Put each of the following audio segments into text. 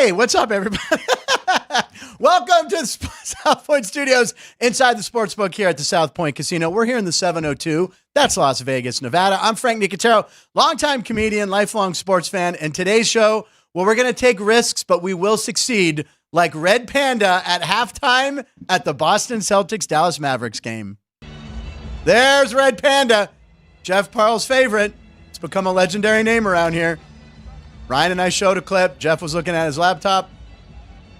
Hey, what's up, everybody? Welcome to the South Point Studios inside the sportsbook here at the South Point Casino. We're here in the 702. That's Las Vegas, Nevada. I'm Frank Nicotero, longtime comedian, lifelong sports fan. And today's show, well, we're going to take risks, but we will succeed like Red Panda at halftime at the Boston Celtics Dallas Mavericks game. There's Red Panda, Jeff Parle's favorite. It's become a legendary name around here. Ryan and I showed a clip. Jeff was looking at his laptop.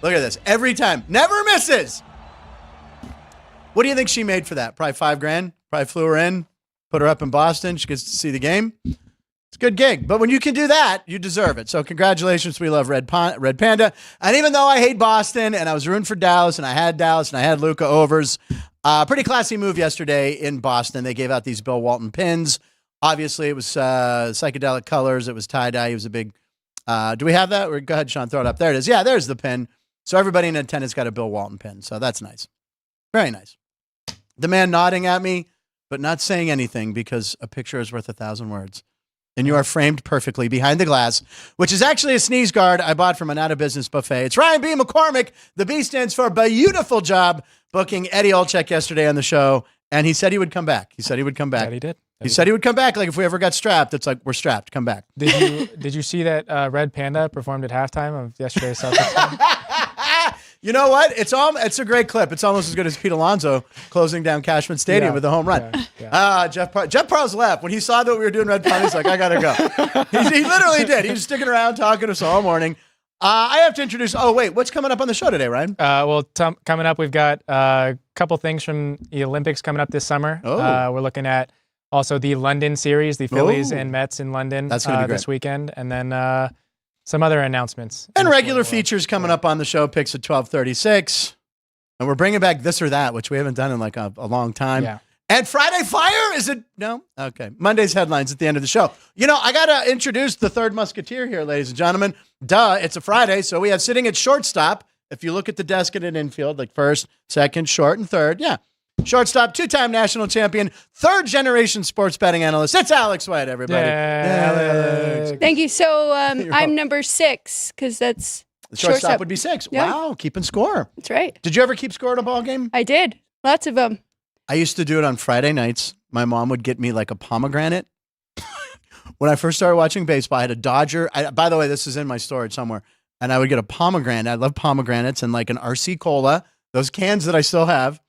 Look at this. Every time. Never misses. What do you think she made for that? Probably $5,000. Probably flew her in, put her up in Boston. She gets to see the game. It's a good gig. But when you can do that, you deserve it. So congratulations. We love Red Panda. And even though I hate Boston and I was rooting for Dallas and I had Luka overs, pretty classy move yesterday in Boston. They gave out these Bill Walton pins. Obviously, it was psychedelic colors. It was tie-dye. He was a big... do we have that? Or go ahead, Sean, throw it up. There it is. Yeah, there's the pin. So everybody in attendance got a Bill Walton pin. So that's nice. Very nice. The man nodding at me, but not saying anything because a picture is worth 1,000 words. And you are framed perfectly behind the glass, which is actually a sneeze guard I bought from an out-of-business buffet. It's Ryan B. McCormick. The B stands for beautiful job booking Eddie Olczyk yesterday on the show. And he said he would come back. He said he would come back. Yeah, he did. He said he would come back. Like if we ever got strapped, it's like, we're strapped. Come back. Did you see that Red Panda performed at halftime of yesterday's Celtics game? You know what? It's a great clip. It's almost as good as Pete Alonso closing down Cashman Stadium with a home run. Jeff Parles left. When he saw that we were doing Red Panda, he's like, I got to go. He literally did. He was sticking around talking to us all morning. I have to introduce, what's coming up on the show today, Ryan? Coming up, we've got a couple things from the Olympics coming up this summer. We're looking at also the London Series, the Phillies and Mets in London this weekend, and then some other announcements. And regular features coming up on the show, picks at 12:36. And we're bringing back This or That, which we haven't done in like a long time. Yeah. And Friday Fire, is it? No? Okay. Monday's headlines at the end of the show. You know, I got to introduce the third musketeer here, ladies and gentlemen. Duh, it's a Friday, so we have sitting at shortstop. If you look at the desk at an infield, like first, second, short, and third, shortstop, two-time national champion, third-generation sports betting analyst. It's Alex White, everybody. Alex. Thank you. So I'm number 6 because that's the shortstop would be 6. Yeah. Wow, keeping score. That's right. Did you ever keep score at a ball game? I did. Lots of them. I used to do it on Friday nights. My mom would get me like a pomegranate. When I first started watching baseball, I had a Dodger. By the way, this is in my storage somewhere. And I would get a pomegranate. I love pomegranates and like an RC Cola, those cans that I still have.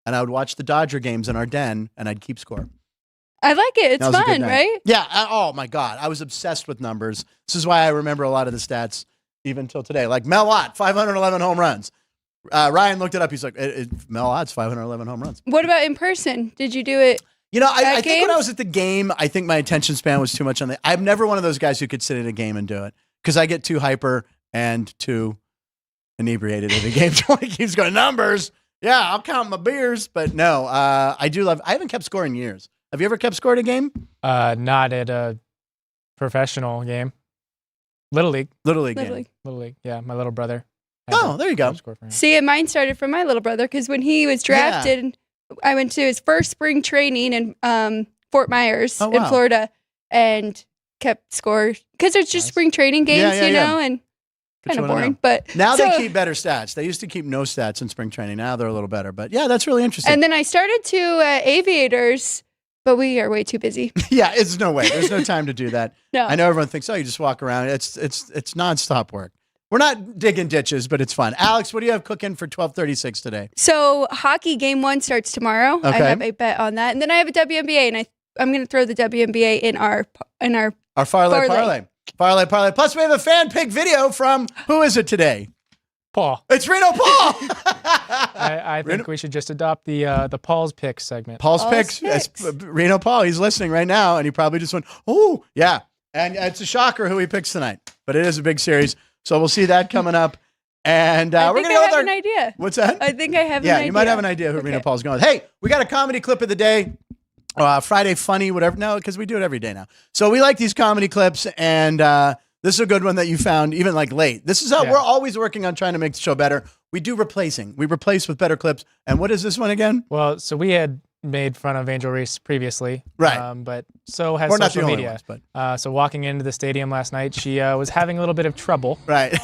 And I would watch the Dodger games in our den, and I'd keep score. I like it. It's fun, right? Yeah. Oh, my God. I was obsessed with numbers. This is why I remember a lot of the stats even till today. Like Mel Ott, 511 home runs. Ryan looked it up. He's like, Mel Ott's 511 home runs. What about in person? Did you do it? You know, I think when I was at the game, I think my attention span was too much on I'm never one of those guys who could sit at a game and do it because I get too hyper and too inebriated at a game. He keeps going, numbers. Yeah, I'll count my beers. But no, I haven't kept score in years. Have you ever kept score at a game? Not at a professional game. Little League. Little League. Yeah, my little brother. Oh, there you go. See, and mine started from my little brother because when he was drafted, I went to his first spring training in Fort Myers in Florida and kept score because it's just spring training games, you know, and kind of boring. But now they keep better stats. They used to keep no stats in spring training. Now they're a little better. But yeah, that's really interesting. And then I started to Aviators, but we are way too busy. Yeah, it's no way. There's no time to do that. No. I know everyone thinks, you just walk around. It's nonstop work. We're not digging ditches, but it's fun. Alex, what do you have cooking for 12:36 today? So hockey game 1 starts tomorrow. Okay. I have a bet on that, and then I have a WNBA, and I'm going to throw the WNBA in our parlay. Plus, we have a fan pick video from who is it today? Paul. It's Reno Paul. I think we should just adopt the Paul's Picks segment. Paul's Picks. It's Reno Paul. He's listening right now, and he probably just went, oh, yeah. And it's a shocker who he picks tonight, but it is a big series. So we'll see that coming up. And we're going to go with an idea. What's that? I think I have an idea. Yeah, you might have an idea who Reno Paul's going with. Hey, we got a comedy clip of the day. Friday funny, whatever. No, because we do it every day now. So we like these comedy clips, and this is a good one that you found even like late. This is how we're always working on trying to make the show better. We do replacing. We replace with better clips. And what is this one again? Well, so we had made fun of Angel Reese previously. Right. But so has social media. So walking into the stadium last night, she was having a little bit of trouble. Right.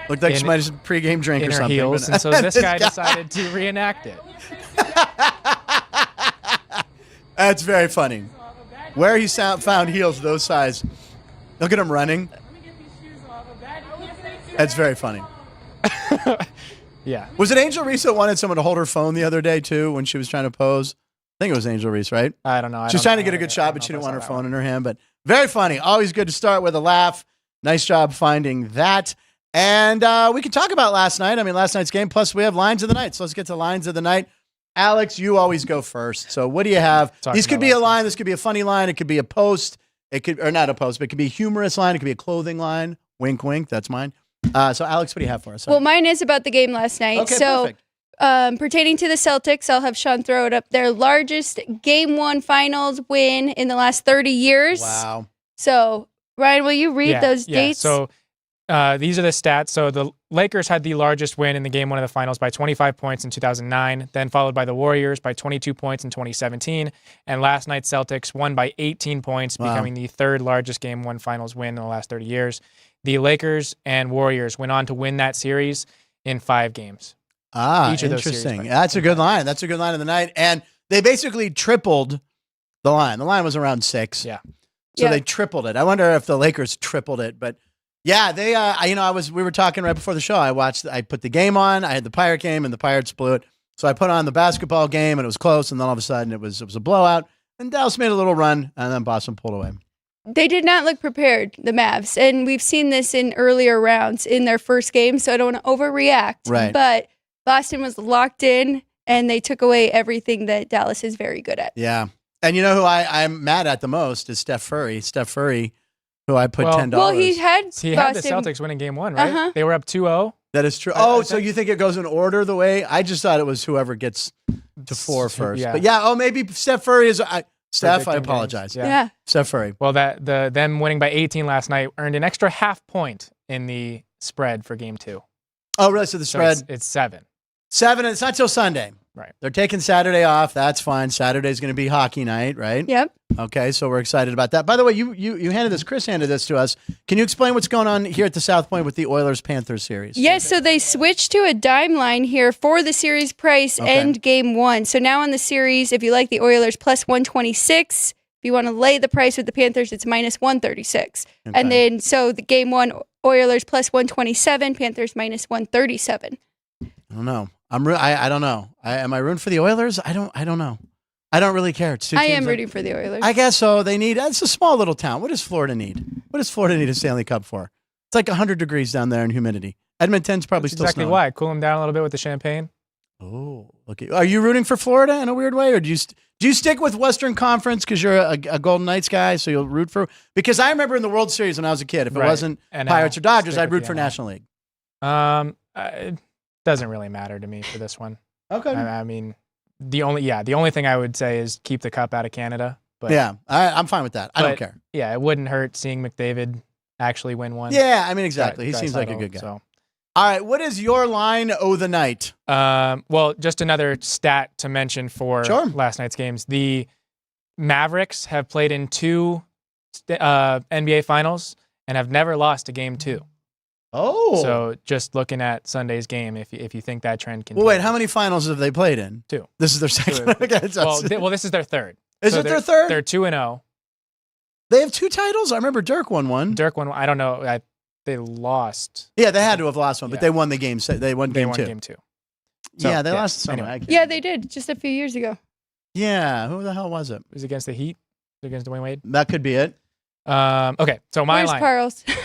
Looked like she might have a pregame drink or something. Heels, and so this guy decided to reenact it. That's very funny. Where he found heels those size. Look at him running. That's very funny. Yeah. Was it Angel Reese that wanted someone to hold her phone the other day, too, when she was trying to pose? I think it was Angel Reese, right? I don't know. She was trying to get a good shot, but she didn't want her phone in her hand. But very funny. Always good to start with a laugh. Nice job finding that. And we can talk about last night. I mean, last night's game. Plus, we have lines of the night. So let's get to lines of the night. Alex, you always go first. So what do you have? This could be a line. This could be a funny line. It could be a post. It could, or not a post, but it could be a humorous line. It could be a clothing line. Wink, wink. That's mine. So Alex, what do you have for us? Well, mine is about the game last night. Okay, so, perfect. Pertaining to the Celtics, I'll have Sean throw it up. Their largest Game 1 Finals win in the last 30 years. Wow. So, Ryan, will you read those dates? So, these are the stats. So, the Lakers had the largest win in the Game 1 of the Finals by 25 points in 2009, then followed by the Warriors by 22 points in 2017. And last night, Celtics won by 18 points, becoming the third largest Game 1 Finals win in the last 30 years. The Lakers and Warriors went on to win that series in 5 games. Each of those interesting. Series, that's a good line. That's a good line of the night. And they basically tripled the line. The line was around 6. Yeah. So they tripled it. I wonder if the Lakers tripled it, but yeah, they. We were talking right before the show. I put the game on. I had the Pirate game, and the Pirates blew it. So I put on the basketball game, and it was close. And then all of a sudden, it was a blowout. And Dallas made a little run, and then Boston pulled away. They did not look prepared, the Mavs. And we've seen this in earlier rounds in their first game, so I don't want to overreact. Right. But Boston was locked in, and they took away everything that Dallas is very good at. Yeah. And you know who I'm mad at the most is Steph Curry. Steph Curry, who I put $10. Well, he had the Celtics winning Game 1, right? Uh-huh. They were up 2-0. That is true. Oh, so you think it goes in order the way? I just thought it was whoever gets to 4 first. Yeah. But yeah, maybe Steph Curry is... Steph, I apologize. Yeah. Steph Curry. Well, them winning by 18 last night earned an extra half point in the spread for Game 2. Oh, really? So the spread... It's 7. 7, and it's not till Sunday. Right. They're taking Saturday off. That's fine. Saturday's going to be hockey night, right? Yep. Okay, so we're excited about that. By the way, you handed this. Chris handed this to us. Can you explain what's going on here at the South Point with the Oilers-Panthers series? Yes, so they switched to a dime line here for the series price and Game 1. So now on the series, if you like the Oilers, plus 126. If you want to lay the price with the Panthers, it's minus 136. Okay. And then, so the Game 1, Oilers plus 127, Panthers minus 137. I don't know. I don't know. Am I rooting for the Oilers? I don't know. I don't really care. It's 2 teams. I am rooting for the Oilers. I guess so. It's a small little town. What does Florida need? What does Florida need a Stanley Cup for? It's like 100 degrees down there and humidity. Edmonton's probably still exactly snowing. Why. Cool them down a little bit with the champagne. Oh, okay. Are you rooting for Florida in a weird way, or do you stick with Western Conference because you're a Golden Knights guy, so you'll root for? Because I remember in the World Series when I was a kid, if it wasn't Pirates or Dodgers, I'd root for National League. It doesn't really matter to me for this one. Okay. I mean, the only thing I would say is keep the cup out of Canada. But yeah, I'm fine with that. I don't care. Yeah, it wouldn't hurt seeing McDavid actually win one. Yeah, I mean, exactly. He seems like a good guy. So. All right, what is your line of the night? Well, just another stat to mention for last night's games. The Mavericks have played in 2 NBA Finals and have never lost a Game 2. Oh. So just looking at Sunday's game, if you think that trend continues. Well, wait, how many finals have they played in? 2. This is their second. Okay, well, this is their third. Is it their third? They're 2-0. They have 2 titles? I remember Dirk won one. Dirk won one. I don't know. They lost. Yeah, they had to have lost one, but they won the game. They won Game 2. Game 2. So, yeah, they lost someone. Anyway. Yeah, they did just a few years ago. Yeah, who the hell was it? It was against the Heat. Against Dwayne Wade. That could be it. Okay, so my line.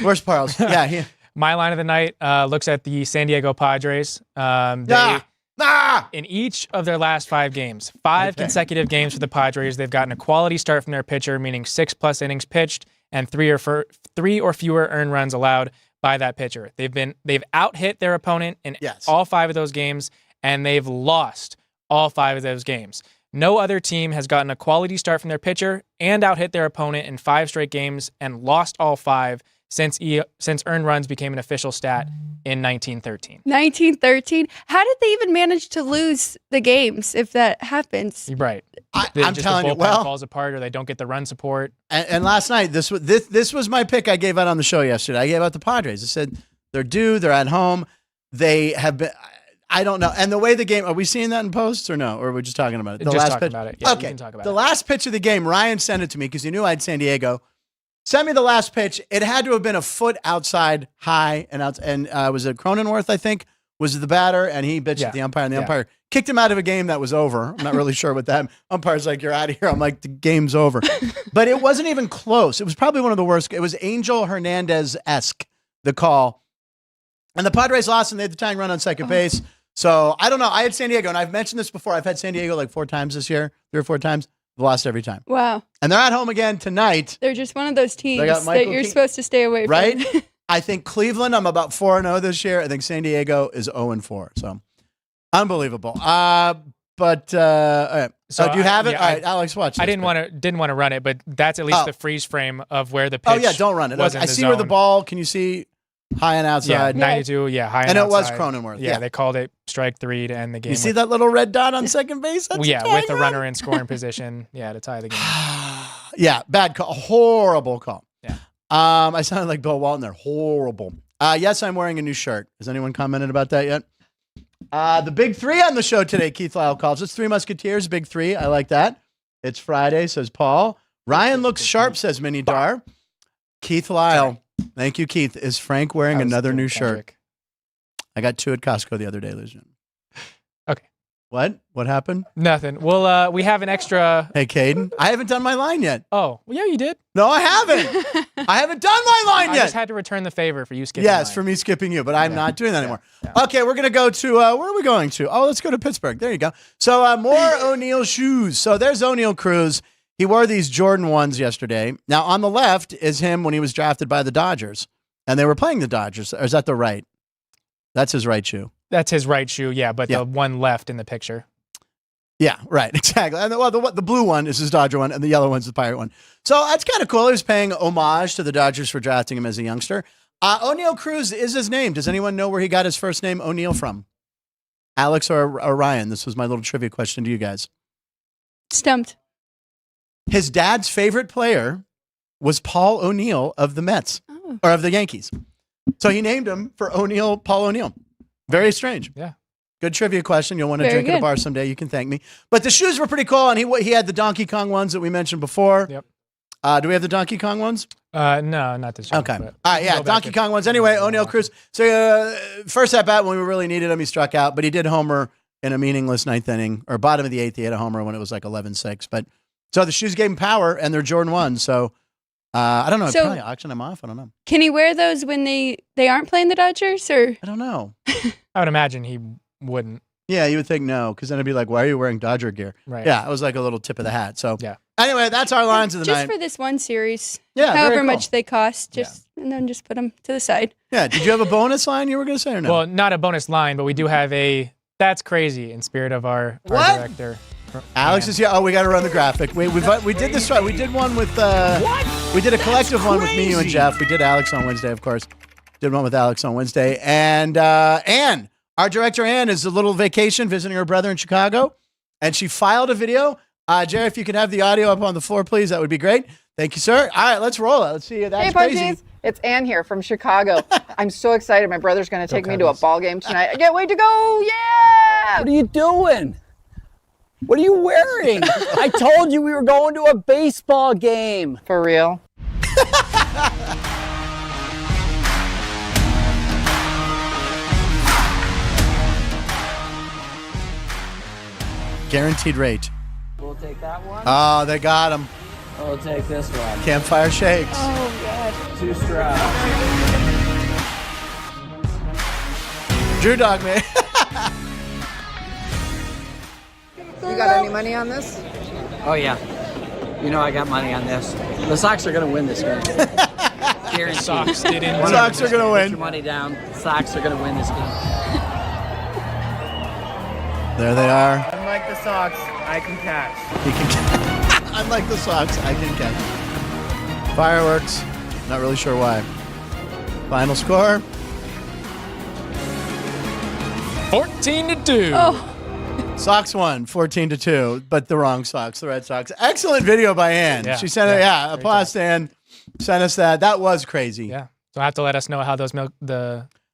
Where's Parles? Yeah. My line of the night looks at the San Diego Padres. In each of their last 5 games, 5 consecutive games for the Padres, they've gotten a quality start from their pitcher, meaning 6+ innings pitched and 3 or fewer earned runs allowed by that pitcher. They've out-hit their opponent in all 5 of those games, and they've lost all 5 of those games. No other team has gotten a quality start from their pitcher and out-hit their opponent in 5 straight games and lost all 5 since earned runs became an official stat in 1913. 1913? How did they even manage to lose the games if that happens? Right. I'm telling you, falls apart or they don't get the run support. And last night, this was my pick I gave out on the show yesterday. I gave out the Padres. I said, They're due. They're at home. They have been. I don't know. And the way the game, are we seeing that in posts or no? Or are we just talking about it? The last pitch? About it. Yeah, okay. You can talk about the last pitch of the game, Ryan sent it to me because he knew I had San Diego. Send me the last pitch. It had to have been a foot outside high and was it Cronenworth, I think, was the batter, and he bitched at the umpire, and the umpire kicked him out of a game that was over. I'm not really sure what that. Umpire's like, you're out of here. I'm like, the game's over. But it wasn't even close. It was probably one of the worst. It was Angel Hernandez-esque, the call. And the Padres lost, and they had the tying run on second base. So I don't know. I had San Diego, and I've mentioned this before. I've had San Diego like 4 times this year, 3 or 4 times. Lost every time. Wow. And they're at home again tonight. They're just one of those teams that you're supposed to stay away from. Right? I think Cleveland, I'm about 4-0 this year. I think San Diego is 0-4. So unbelievable. All right. So do you have it? All right, Alex, watch this. I didn't want to run it, but that's at least the freeze frame of where the pitch. Oh yeah, don't run it. I see where the ball. Can you see? High and outside. Yeah, 92, high and outside. And it was Cronenworth. Yeah, they called it strike 3 to end the game. You see that little red dot on second base? That's with the runner in scoring position. Yeah, to tie the game. Yeah, bad call. Horrible call. Yeah. I sounded like Bill Walton there. Horrible. Yes, I'm wearing a new shirt. Has anyone commented about that yet? The big 3 on the show today, Keith Lyle calls. It's 3 Musketeers, big 3. I like that. It's Friday, says Paul. Ryan looks sharp, says Minnie Dar. Keith Lyle. Thank you, Keith. Is Frank wearing another new shirt? I got 2 at Costco the other day, ladies and gentlemen. Okay. What? What happened? Nothing. Well, we have an extra. Hey, Caden. I haven't done my line yet. Oh, well, yeah, you did. No, I haven't. I haven't done my line yet. I just had to return the favor for you skipping. Yes, for me skipping you, but I'm not doing that anymore. Yeah. Okay, we're going to go to, where are we going to? Oh, let's go to Pittsburgh. There you go. So more O'Neal shoes. So there's O'Neal Cruz. He wore these Jordan 1s yesterday. Now, on the left is him when he was drafted by the Dodgers, and they were playing the Dodgers. Or is that the right? That's his right shoe. That's his right shoe, yeah, but the one left in the picture. Yeah, right, exactly. And the blue one is his Dodger one, and the yellow one's the Pirate one. So that's kind of cool. He was paying homage to the Dodgers for drafting him as a youngster. O'Neal Cruz is his name. Does anyone know where he got his first name, O'Neal, from? Alex or Ryan? This was my little trivia question to you guys. Stumped. His dad's favorite player was Paul O'Neill of the Mets, or of the Yankees. So he named him for Paul O'Neill. Very strange. Yeah. Good trivia question. You'll want to drink at a bar someday. You can thank me. But the shoes were pretty cool, and he had the Donkey Kong ones that we mentioned before. Yep. Do we have the Donkey Kong ones? No, not this year. Okay. All right, yeah, Donkey Kong ones. Anyway, O'Neal Cruz. So first at bat, when we really needed him, he struck out, but he did homer in a meaningless 9th inning, or bottom of the 8th. He had a homer when it was like 11-6. But so the shoes gave him power, and they're Jordan 1. So I don't know. So, probably auction them off. I don't know. Can he wear those when they aren't playing the Dodgers? Or I don't know. I would imagine he wouldn't. Yeah, you would think no, because then it'd be like, why are you wearing Dodger gear? Right. Yeah, it was like a little tip of the hat. So yeah. Anyway, that's our lines of the night. Just for this one series. Yeah, however much they cost, and then just put them to the side. Yeah. Did you have a bonus line you were going to say or no? Well, not a bonus line, but we do have a that's crazy in spirit of our director. Alex is here. Oh, we got to run the graphic. We did this right. We did one with we did a collective one with me, you, and Jeff. We did Alex on Wednesday, of course. Did one with Alex on Wednesday, and Ann, our director Ann, is a little vacation visiting her brother in Chicago, and she filed a video. Jerry, if you could have the audio up on the floor, please, that would be great. Thank you, sir. All right, let's roll it. Let's see. That's crazy. Punchies. It's Ann here from Chicago. I'm so excited. My brother's going to take me to a ball game tonight. I can't wait to go. Yeah! What are you doing? What are you wearing? I told you we were going to a baseball game. For real? Guaranteed rate. We'll take that one. Oh, they got him. We'll take this one. Campfire shakes. Oh, God. 2 straws. Drew Dog, man. You got any money on this? Oh, yeah. You know I got money on this. The Sox are going to win this game. Guaranteed. Sox didn't. Sox are going to Put win. your money down. Sox are going to win this game. There they are. Unlike the Sox, I can catch. He can catch. Unlike the Sox, I can catch. Fireworks. Not really sure why. Final score. 14-2. Oh. Sox won 14-2, but the wrong Sox, the Red Sox. Excellent video by Ann. Yeah, She sent it. Applause to Ann. Sent us that. That was crazy. Yeah. So I have to let us know how those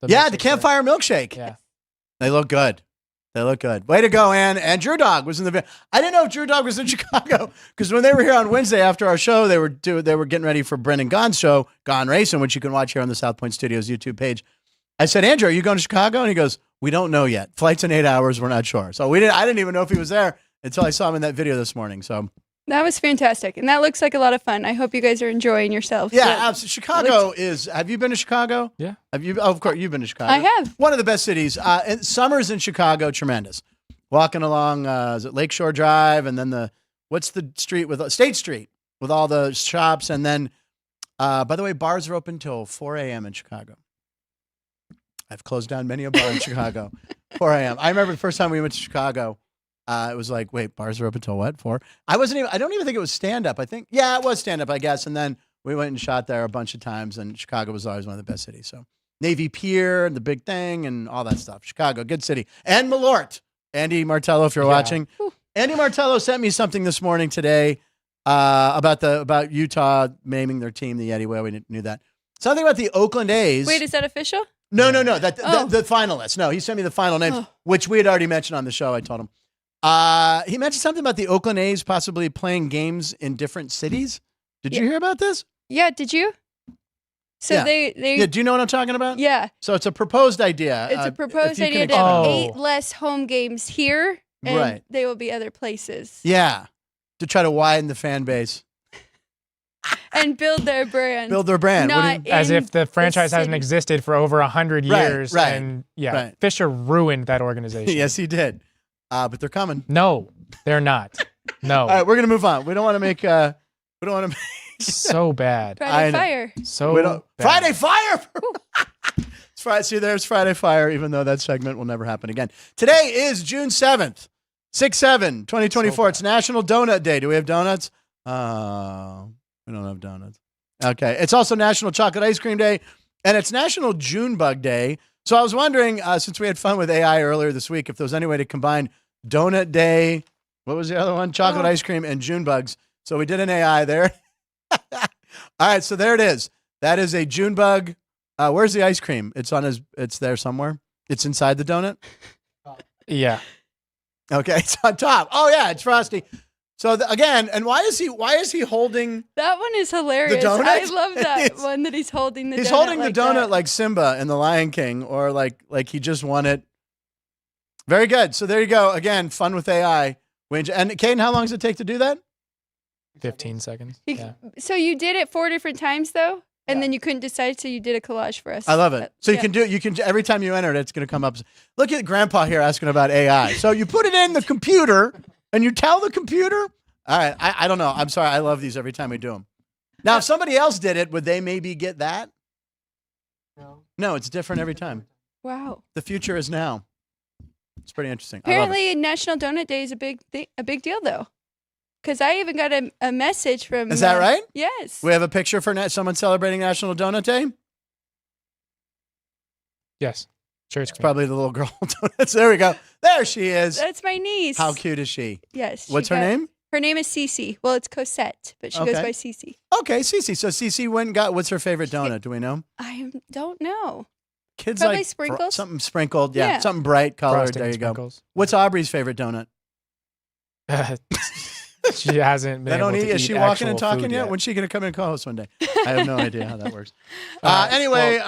the campfire milkshake. Yeah. They look good. They look good. Way to go, Ann. And Drew Dog was in the. I didn't know if Drew Dog was in Chicago because when they were here on Wednesday after our show, they were getting ready for Brendan Gaughan's show, Gone Racing, which you can watch here on the South Point Studios YouTube page. I said, Andrew, are you going to Chicago? And he goes, we don't know yet. Flight's in 8 hours. We're not sure. So I didn't even know if he was there until I saw him in that video this morning. So that was fantastic. And that looks like a lot of fun. I hope you guys are enjoying yourselves. Yeah, absolutely. Chicago is, have you been to Chicago? Yeah. Of course, you've been to Chicago. I have. One of the best cities. And summers in Chicago, tremendous. Walking along, is it Lakeshore Drive? And then what's the street with State Street with all the shops? And then, by the way, bars are open till 4 a.m. in Chicago. I've closed down many a bar in Chicago. 4 a.m. I remember the first time we went to Chicago, it was like, wait, bars are open till what? 4? I don't even think it was stand-up. I think, yeah, it was stand-up, I guess. And then we went and shot there a bunch of times, and Chicago was always one of the best cities. So Navy Pier, the big thing, and all that stuff. Chicago, good city. And Malort. Andy Martello, if you're watching. Andy Martello sent me something this morning today about Utah naming their team the Yeti. Well, we knew that. Something about the Oakland A's. Wait, is that official? No. The finalists. No, he sent me the final names, which we had already mentioned on the show. I told him. He mentioned something about the Oakland A's possibly playing games in different cities. Did you hear about this? Yeah, did you? So they do you know what I'm talking about? Yeah. So it's a proposed idea. It's a proposed idea to have 8 less home games here, and they will be other places. Yeah, to try to widen the fan base. And build their brand. As if the franchise hasn't existed for over 100 years. Right. And Fisher ruined that organization. Yes, he did. But they're coming. No, they're not. No. All right, we're gonna move on. We don't want to make. So bad. Friday Fire. So bad. Friday Fire. It's Friday. See, there's Friday Fire. Even though that segment will never happen again. Today is June 7th, 6/7/2024. It's National Donut Day. Do we have donuts? We don't have donuts. Okay. It's also National Chocolate Ice Cream Day, and it's National June Bug Day. So I was wondering, since we had fun with AI earlier this week, if there was any way to combine Donut Day, what was the other one? Chocolate ice cream and June bugs. So we did an AI there. All right, so there it is. That is a June bug. Where's the ice cream? It's there somewhere. It's inside the donut. Yeah. Okay, it's on top. Oh yeah, it's frosty. So again, and why is he holding? That one is hilarious. The donut? I love that one that he's holding the donut. He's holding the like donut that. like Simba in The Lion King, or like he just won it. Very good. So there you go. Again, fun with AI. And Caden, how long does it take to do that? 15 seconds. So you did it 4 different times though, and then you couldn't decide, so you did a collage for us. I love it. So you can do. You can every time you enter it, it's going to come up. Look at Grandpa here asking about AI. So you put it in the computer, and you tell the computer. All right. I don't know. I'm sorry. I love these every time we do them. Now, if somebody else did it, would they maybe get that? No, it's different every time. Wow. The future is now. It's pretty interesting. Apparently, National Donut Day is a big deal, though. Because I even got a message from... Is that right? Yes. We have a picture for someone celebrating National Donut Day? Yes. Sure, it's probably the little girl donuts. There we go. There she is. That's my niece. How cute is she? Yes. What's her name? Her name is Cece. Well, it's Cosette, but she goes by Cece. Okay, Cece. So Cece went and got, what's her favorite donut? Do we know? I don't know. Kids probably like sprinkles. Something sprinkled. Yeah. Something bright colored. Frosting there you sprinkles. Go. What's Aubrey's favorite donut? She hasn't been able to eat Is she walking and talking yet? When's she going to come in and co-host one day? I have no idea how that works. Anyway,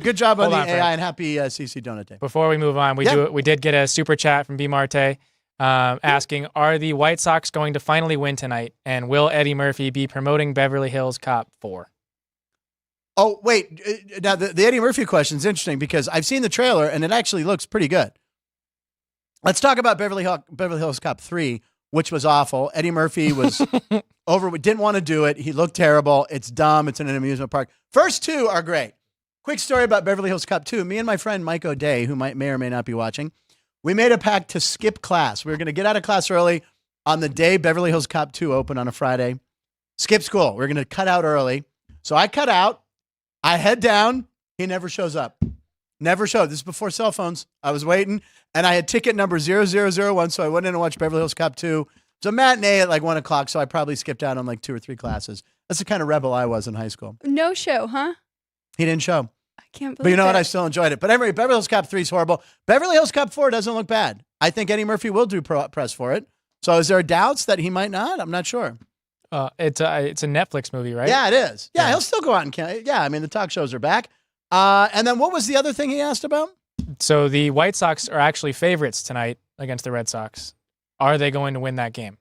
good job on the AI and happy CC Donut Day. Before we move on, we did get a super chat from B. Marte asking, are the White Sox going to finally win tonight? And will Eddie Murphy be promoting Beverly Hills Cop 4? Oh, wait. Now, the Eddie Murphy question is interesting because I've seen the trailer and it actually looks pretty good. Let's talk about Beverly Hills Cop 3, which was awful. Eddie Murphy was didn't want to do it. He looked terrible. It's dumb. It's in an amusement park. First 2 are great. Quick story about Beverly Hills Cop 2. Me and my friend Mike O'Day, who may or may not be watching, we made a pact to skip class. We were going to get out of class early on the day Beverly Hills Cop 2 opened on a Friday. Skip school. We're going to cut out early. So I cut out. I head down. He never shows up. Never showed. This is before cell phones. I was waiting, and I had ticket number 0001, so I went in and watched Beverly Hills Cop 2. It was a matinee at like 1 o'clock, so I probably skipped out on like 2 or 3 classes. That's the kind of rebel I was in high school. No show, huh? He didn't show. I can't believe But you know what? it. I still enjoyed it. But anyway, Beverly Hills Cop 3 is horrible. Beverly Hills Cop 4 doesn't look bad. I think Eddie Murphy will do press for it. So is there doubts that he might not? I'm not sure. It's a Netflix movie, right? Yeah, it is. Yeah, he'll still go out and yeah, I mean, the talk shows are back. And then what was the other thing he asked about? So the White Sox are actually favorites tonight against the Red Sox. Are they going to win that game?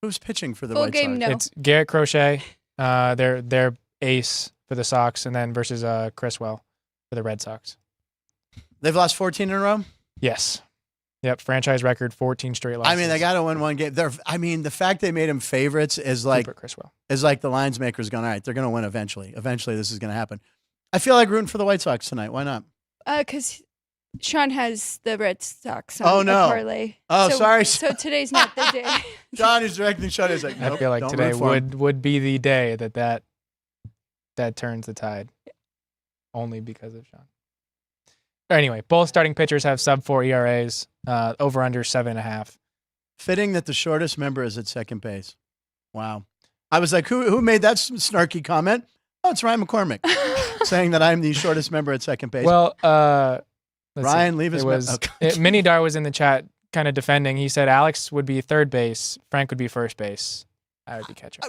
Who's pitching for the Full White game, Sox? no. It's Garrett Crochet, their ace for the Sox, and then versus Criswell for the Red Sox. They've lost 14 in a row? Yes. Yep, franchise record, 14 straight losses. I mean, they got to win one game. The fact they made them favorites is like the lines makers going, all right, they're going to win eventually. Eventually, this is going to happen. I feel like rooting for the White Sox tonight. Why not? Because Sean has the Red Sox on a parlay. Oh, sorry. So today's not the day. John is directing Sean. He's like, nope, I feel like today would be the day that turns the tide. Only because of Sean. Anyway, both starting pitchers have sub-4 ERAs, over under 7.5. Fitting that the shortest member is at second base. Wow. I was like, who made that snarky comment? Oh, it's Ryan McCormick saying that I'm the shortest member at second base. Well, Ryan, leave his Minidar was in the chat kind of defending. He said Alex would be third base, Frank would be first base. I would be catcher.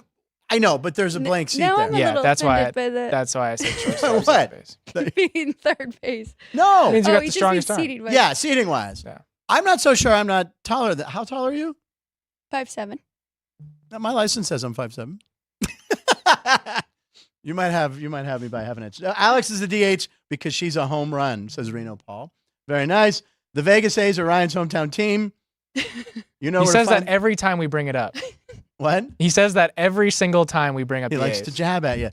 I know, but there's a blank seat now there. I'm a little that's why offended that's why I said shortstop. What? Base. being third base. No. It means you got the just strongest means arm. seating-wise. Yeah, seating wise. Yeah. I'm not so sure I'm not taller than. How tall are you? 5'7". My license says I'm 5'7". You might have me by half an inch. Alex is the DH because she's a home run, says Reno Paul. Very nice. The Vegas A's are Ryan's hometown team. You know, he says that every time we bring it up. What? He says that every single time we bring up He the likes A's. to jab at you.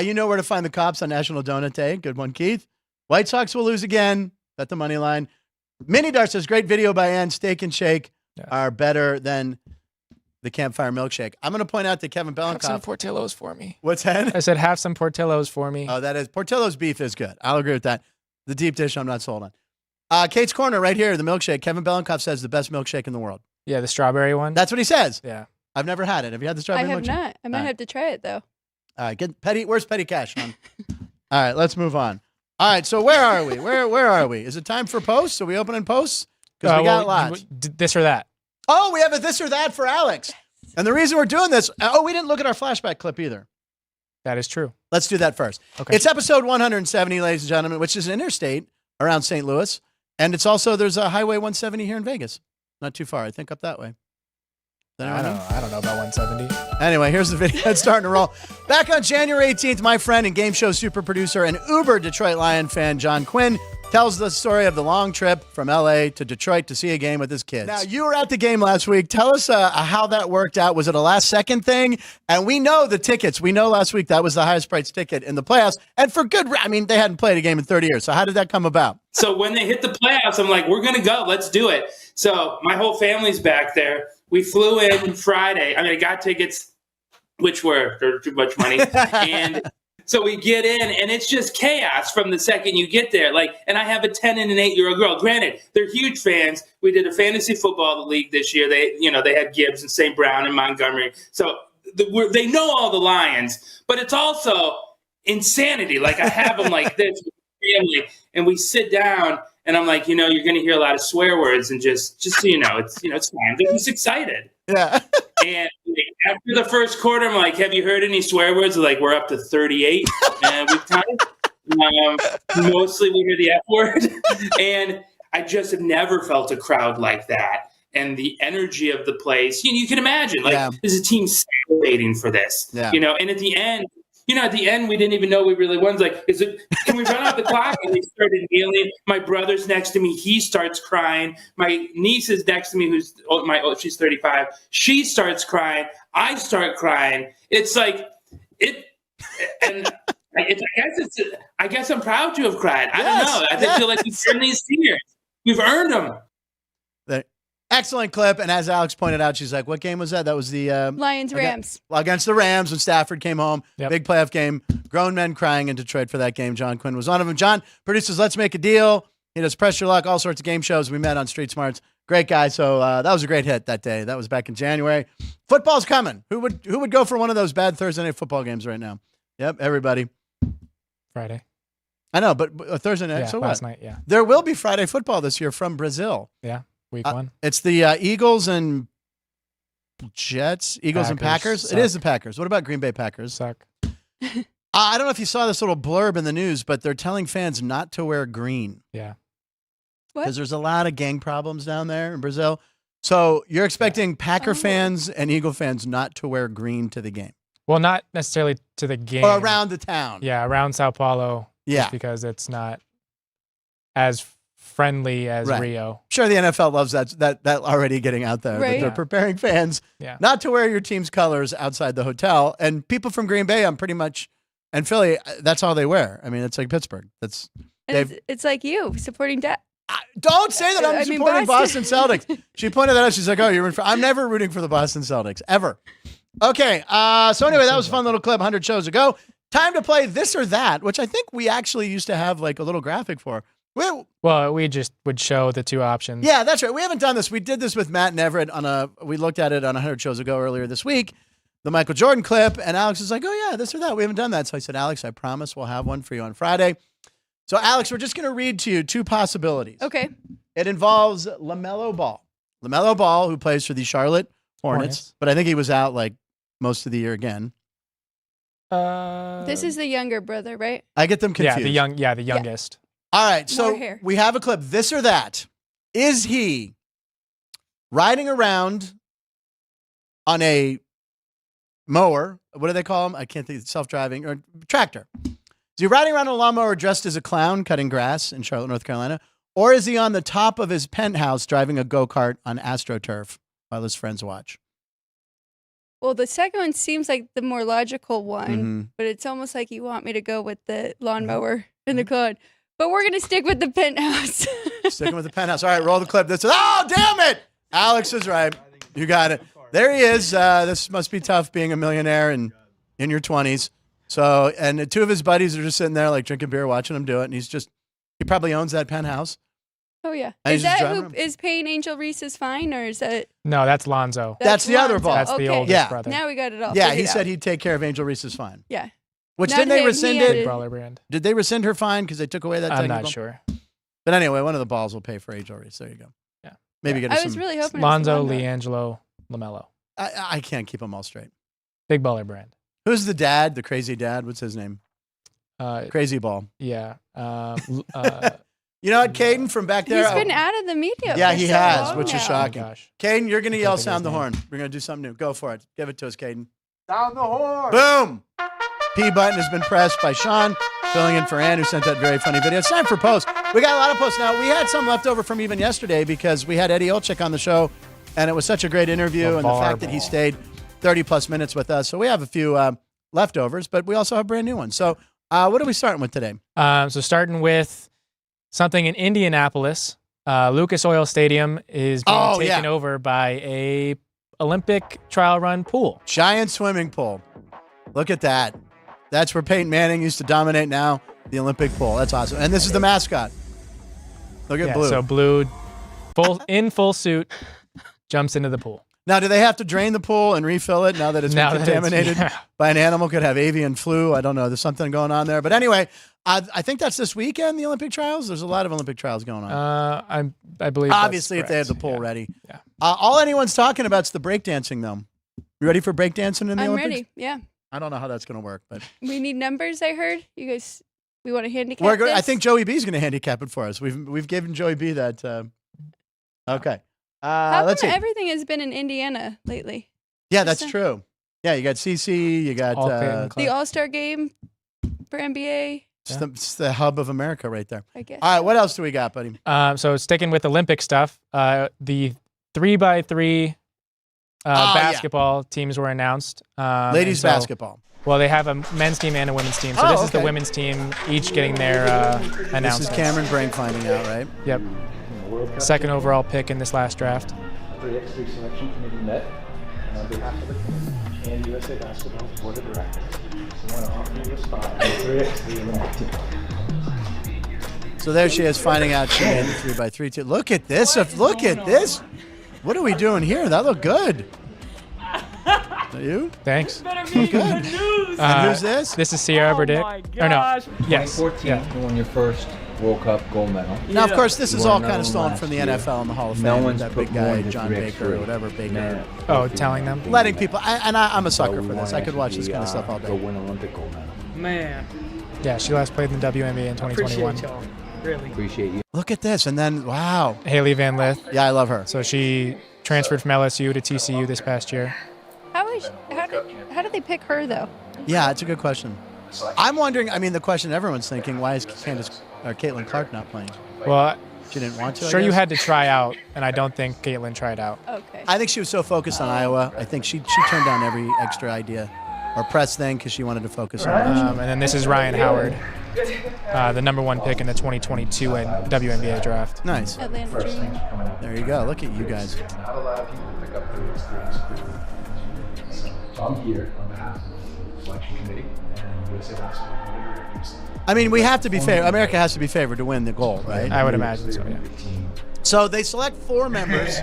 You know where to find the cops on National Donut Day. Good one, Keith. White Sox will lose again. Bet the money line. Minidar says, great video by Ann. Steak and Shake are better than the Campfire Milkshake. I'm going to point out that Kevin Bellenkoff. Have some Portillo's for me. What's that? I said, have some Portillo's for me. Oh, that is. Portillo's beef is good. I'll agree with that. The deep dish, I'm not sold on. Kate's Corner right here, the milkshake. Kevin Bellenkoff says the best milkshake in the world. Yeah, the strawberry one. That's what he says. Yeah. I've never had it. Have you had the I strawberry have milkshake? not. I might have to try it, though. All right, get Petty. Where's Petty Cash, Sean? All right, let's move on. All right, so where are we? Where are we? Is it time for posts? Are we opening posts? Because we got lots. This or that. Oh, we have a this or that for Alex. And the reason we're doing this, we didn't look at our flashback clip either. That is true. Let's do that first. Okay. It's episode 170, ladies and gentlemen, which is an interstate around St. Louis. And it's also, there's a Highway 170 here in Vegas. Not too far, I think, up that way. I don't know about 170. Anyway, here's the video. It's starting to roll. Back on January 18th, my friend and game show super producer and uber Detroit Lion fan John Quinn tells the story of the long trip from L.A. to Detroit to see a game with his kids. Now, you were at the game last week. Tell us how that worked out. Was it a last-second thing? And we know the tickets. We know last week that was the highest priced ticket in the playoffs. And for good, I mean, they hadn't played a game in 30 years. So how did that come about? So when they hit the playoffs, I'm like, we're going to go. Let's do it. So my whole family's back there. We flew in Friday. I mean, I got tickets, which were too much money. And so we get in, and it's just chaos from the second you get there. And I have a 10 and an 8-year-old girl. Granted, they're huge fans. We did a fantasy football league this year. They had Gibbs and St. Brown and Montgomery. So they know all the Lions, but it's also insanity. I have them like this with family, and we sit down. And I'm like, you're going to hear a lot of swear words, and just so you know, it's fine. But he's excited. Yeah. And after the first quarter, I'm like, have you heard any swear words? They're like, we're up to 38, and we've tied. Mostly we hear the F word, and I just have never felt a crowd like that. And the energy of the place, you can imagine, there's a team celebrating for this, And at the end, we didn't even know we really won. It's like, can we run out the clock? And they started kneeling. My brother's next to me. He starts crying. My niece is next to me, she's 35. She starts crying. I start crying. It's like, and I guess I'm proud to have cried. I don't know. I feel like we've earned these tears. We've earned them. Excellent clip. And as Alex pointed out, she's like, what game was that? That was the Lions-Rams. Against the Rams when Stafford came home. Yep. Big playoff game. Grown men crying in Detroit for that game. John Quinn was one of them. John produces Let's Make a Deal. He does Press Your Luck, all sorts of game shows. We met on Street Smarts. Great guy. So that was a great hit that day. That was back in January. Football's coming. Who would go for one of those bad Thursday night football games right now? Yep, everybody. Friday. I know, but Thursday night. Yeah, so last what? night. Yeah. There will be Friday football this year from Brazil. Yeah. Week 1. It's the Eagles and Jets. Eagles and Packers. Suck. It is the Packers. What about Green Bay Packers? Suck. I don't know if you saw this little blurb in the news, but they're telling fans not to wear green. Yeah. Because there's a lot of gang problems down there in Brazil. So you're expecting Packer fans and Eagle fans not to wear green to the game. Well, not necessarily to the game. Or around the town. Yeah, around Sao Paulo. Yeah. Just because it's not as friendly as Rio. Sure, the NFL loves that already getting out there. Right. That they're preparing fans not to wear your team's colors outside the hotel. And people from Green Bay, and Philly, that's all they wear. I mean, it's like Pittsburgh. It's like you supporting Dad. Don't say that I'm supporting Boston Celtics. She pointed that out. She's like, oh, you're rooting for... I'm never rooting for the Boston Celtics, ever. Okay, so anyway, that was a fun little clip 100 shows ago. Time to play This or That, which I think we actually used to have like a little graphic for. Well, we just would show the two options. Yeah, that's right. We haven't done this. We did this with Matt and Everett we looked at it on 100 shows ago earlier this week, the Michael Jordan clip, and Alex was like, oh yeah, this or that. We haven't done that. So I said, Alex, I promise we'll have one for you on Friday. So Alex, we're just going to read to you two possibilities. Okay. It involves LaMelo Ball. LaMelo Ball, who plays for the Charlotte Hornets, but I think he was out like most of the year again. This is the younger brother, right? I get them confused. The youngest. All right, so we have a clip. This or that. Is he riding around on a mower? What do they call them? I can't think. Self-driving or tractor. Is he riding around on a lawnmower dressed as a clown cutting grass in Charlotte, North Carolina? Or is he on the top of his penthouse driving a go-kart on AstroTurf while his friends watch? Well, the second one seems like the more logical one, but it's almost like you want me to go with the lawnmower in the cloud. But we're going to stick with the penthouse. Sticking with the penthouse. All right, roll the clip. Oh, damn it! Alex is right. You got it. There he is. This must be tough being a millionaire and in your 20s. So, and two of his buddies are just sitting there like drinking beer, watching him do it. And he probably owns that penthouse. Oh, yeah. And Is that who is paying Angel Reese's fine, or is that? No, that's Lonzo. That's the other Ball. That's the oldest brother. Now we got it all. Yeah, he said he'd take care of Angel Reese's fine. Yeah. Which didn't they rescind it? Big Baller Brand. Did they rescind her fine because they took away that technical? I'm not sure. But anyway, one of the Balls will pay for Angel Reese. There you go. Yeah. Maybe get I was really hoping Lonzo, LiAngelo, LaMelo. I can't keep them all straight. Big Baller Brand. Who's the dad? The crazy dad? What's his name? Crazy Ball. Yeah. You know what, Caden from back there? He's been out of the media. Yeah, for he so has, long which now. is shocking. Oh, gosh. Caden, you're going to yell sound the horn. We're going to do something new. Go for it. Give it to us, Caden. Sound the horn. Boom. P button has been pressed by Sean, filling in for Ann, who sent that very funny video. It's time for posts. We got a lot of posts now. We had some left over from even yesterday because we had Eddie Olczyk on the show, and it was such a great interview, and the fact that he stayed 30-plus minutes with us. So we have a few leftovers, but we also have brand new ones. So what are we starting with today? So starting with something in Indianapolis. Lucas Oil Stadium is being taken over by a Olympic trial run pool. Giant swimming pool. Look at that. That's where Peyton Manning used to dominate now, the Olympic pool. That's awesome. And this is the mascot. Look at Blue. So Blue, in full suit, jumps into the pool. Now, do they have to drain the pool and refill it now that it's been contaminated by an animal? Could have avian flu. I don't know. There's something going on there. But anyway, I think that's this weekend, the Olympic trials. There's a lot of Olympic trials going on. I believe obviously if they have the pool ready. Yeah. All anyone's talking about is the breakdancing, though. You ready for breakdancing in the Olympics? I'm ready, yeah. I don't know how that's going to work, but we need numbers. I heard you guys. We want to handicap. I think Joey B is going to handicap it for us. We've given Joey B that. Okay. How let's see. come everything has been in Indiana lately? Yeah, that's true. Yeah, you got CC, you got the All-Star game for NBA. It's the hub of America right there. I guess. All right, what else do we got, buddy? So sticking with Olympic stuff, the 3x3 basketball teams were announced. Ladies basketball. Well, they have a men's team and a women's team. So this is the women's team, each getting their announcement. This is Cameron Brain finding out, right? Yep. Second overall pick in this last draft. 3x3 selection committee met, and on behalf of the committee and USA Basketball's board of directors, we want to offer you a spot in the 3x3 in the team. So there she is, finding out she made the 3x3 team. Look at this! Look at this! What are we doing here? That looked good. Are you? Thanks. Good. And who's this? This is Sierra Burdick. Or no. Yes. 2014, you won your first World Cup gold medal. Now, of course, this is all kind of stolen from the NFL and the Hall of Fame. No one's that put big more guy, into John Baker, or whatever, Baker. Oh, telling them? Letting people. I'm a sucker for this. I could watch this kind of stuff all Go day. win Olympic gold medal. Man, Yeah, she last played in the WNBA in 2021. appreciate y'all. Really. Appreciate you. Look at this. And then, wow. Haley Van Lith. Yeah, I love her. So she transferred from LSU to TCU this past year. How did they pick her though? Yeah, it's a good question. I'm wondering, I mean, the question everyone's thinking, why is Caitlin Clark not playing? Well, She didn't want to, I sure you guess? had to try out, and I don't think Caitlin tried out. Okay. I think she was so focused on Iowa. I think she turned down every extra idea or press thing because she wanted to focus on that. And then this is Ryan Howard, the #1 pick in the 2022 WNBA draft. Nice. Atlanta Dream. There you go. Look at you guys. Not a lot of people pick up the experience. So I'm here on behalf of the selection committee and USA Basketball Board of Directors. I mean, we have to be favored. America has to be favored to win the gold, right? I would imagine so, yeah. So they select 4 members,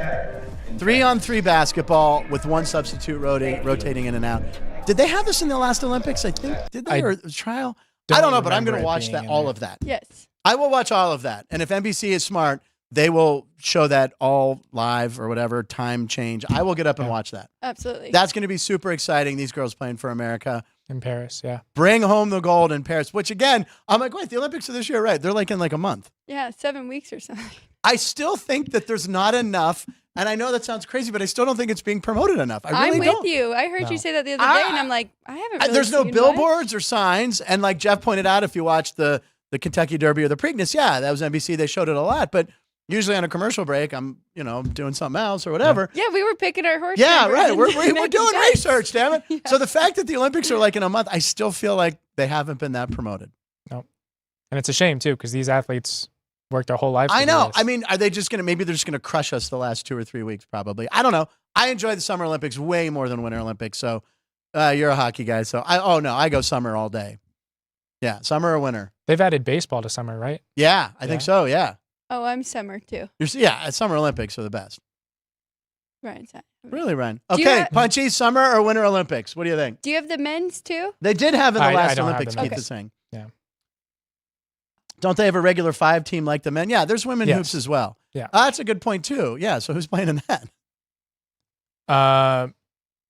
3-on-3 basketball with 1 substitute rotating in and out. Did they have this in the last Olympics? I think. Did they? Or trial? I don't know, but I'm going to watch that, all of that. Yes. I will watch all of that. And if NBC is smart, they will show that all live or whatever, time change. I will get up and watch that. Absolutely. That's going to be super exciting. These girls playing for America. In Paris, yeah. Bring home the gold in Paris, which again, I'm like, wait, the Olympics are this year, right? They're like in like a month. Yeah, 7 weeks or something. I still think that there's not enough, and I know that sounds crazy, but I still don't think it's being promoted enough. I really I'm with don't. you. I heard you say that the other day, and I'm like, I haven't really There's no seen billboards or signs, and like Jeff pointed out, if you watch the Kentucky Derby or the Preakness, yeah, that was NBC. They showed it a lot, but usually on a commercial break, I'm doing something else or whatever. Yeah, we were picking our horse. Yeah, number right. and We're making doing bets. research, damn it. Yeah. So the fact that the Olympics are like in a month, I still feel like they haven't been that promoted. No. And it's a shame, too, because these athletes worked their whole life. I know. I mean, are they just going to, maybe they're just going to crush us the last 2 or 3 weeks, probably. I don't know. I enjoy the Summer Olympics way more than Winter Olympics. So you're a hockey guy. So I go summer all day. Yeah, summer or winter. They've added baseball to summer, right? Yeah, I think so. Yeah. Oh, I'm summer too. Summer Olympics are the best. Right. Really, Ryan? Do you Okay, have- Punchy, summer or winter Olympics? What do you think? Do you have the men's too? They did have in the I last don't have Olympics, the Keith men's. is saying. Yeah. Don't they have a regular 5 team like the men? Yeah, there's women Yes. hoops as well. Yeah. That's a good point too. Yeah, so who's playing in that?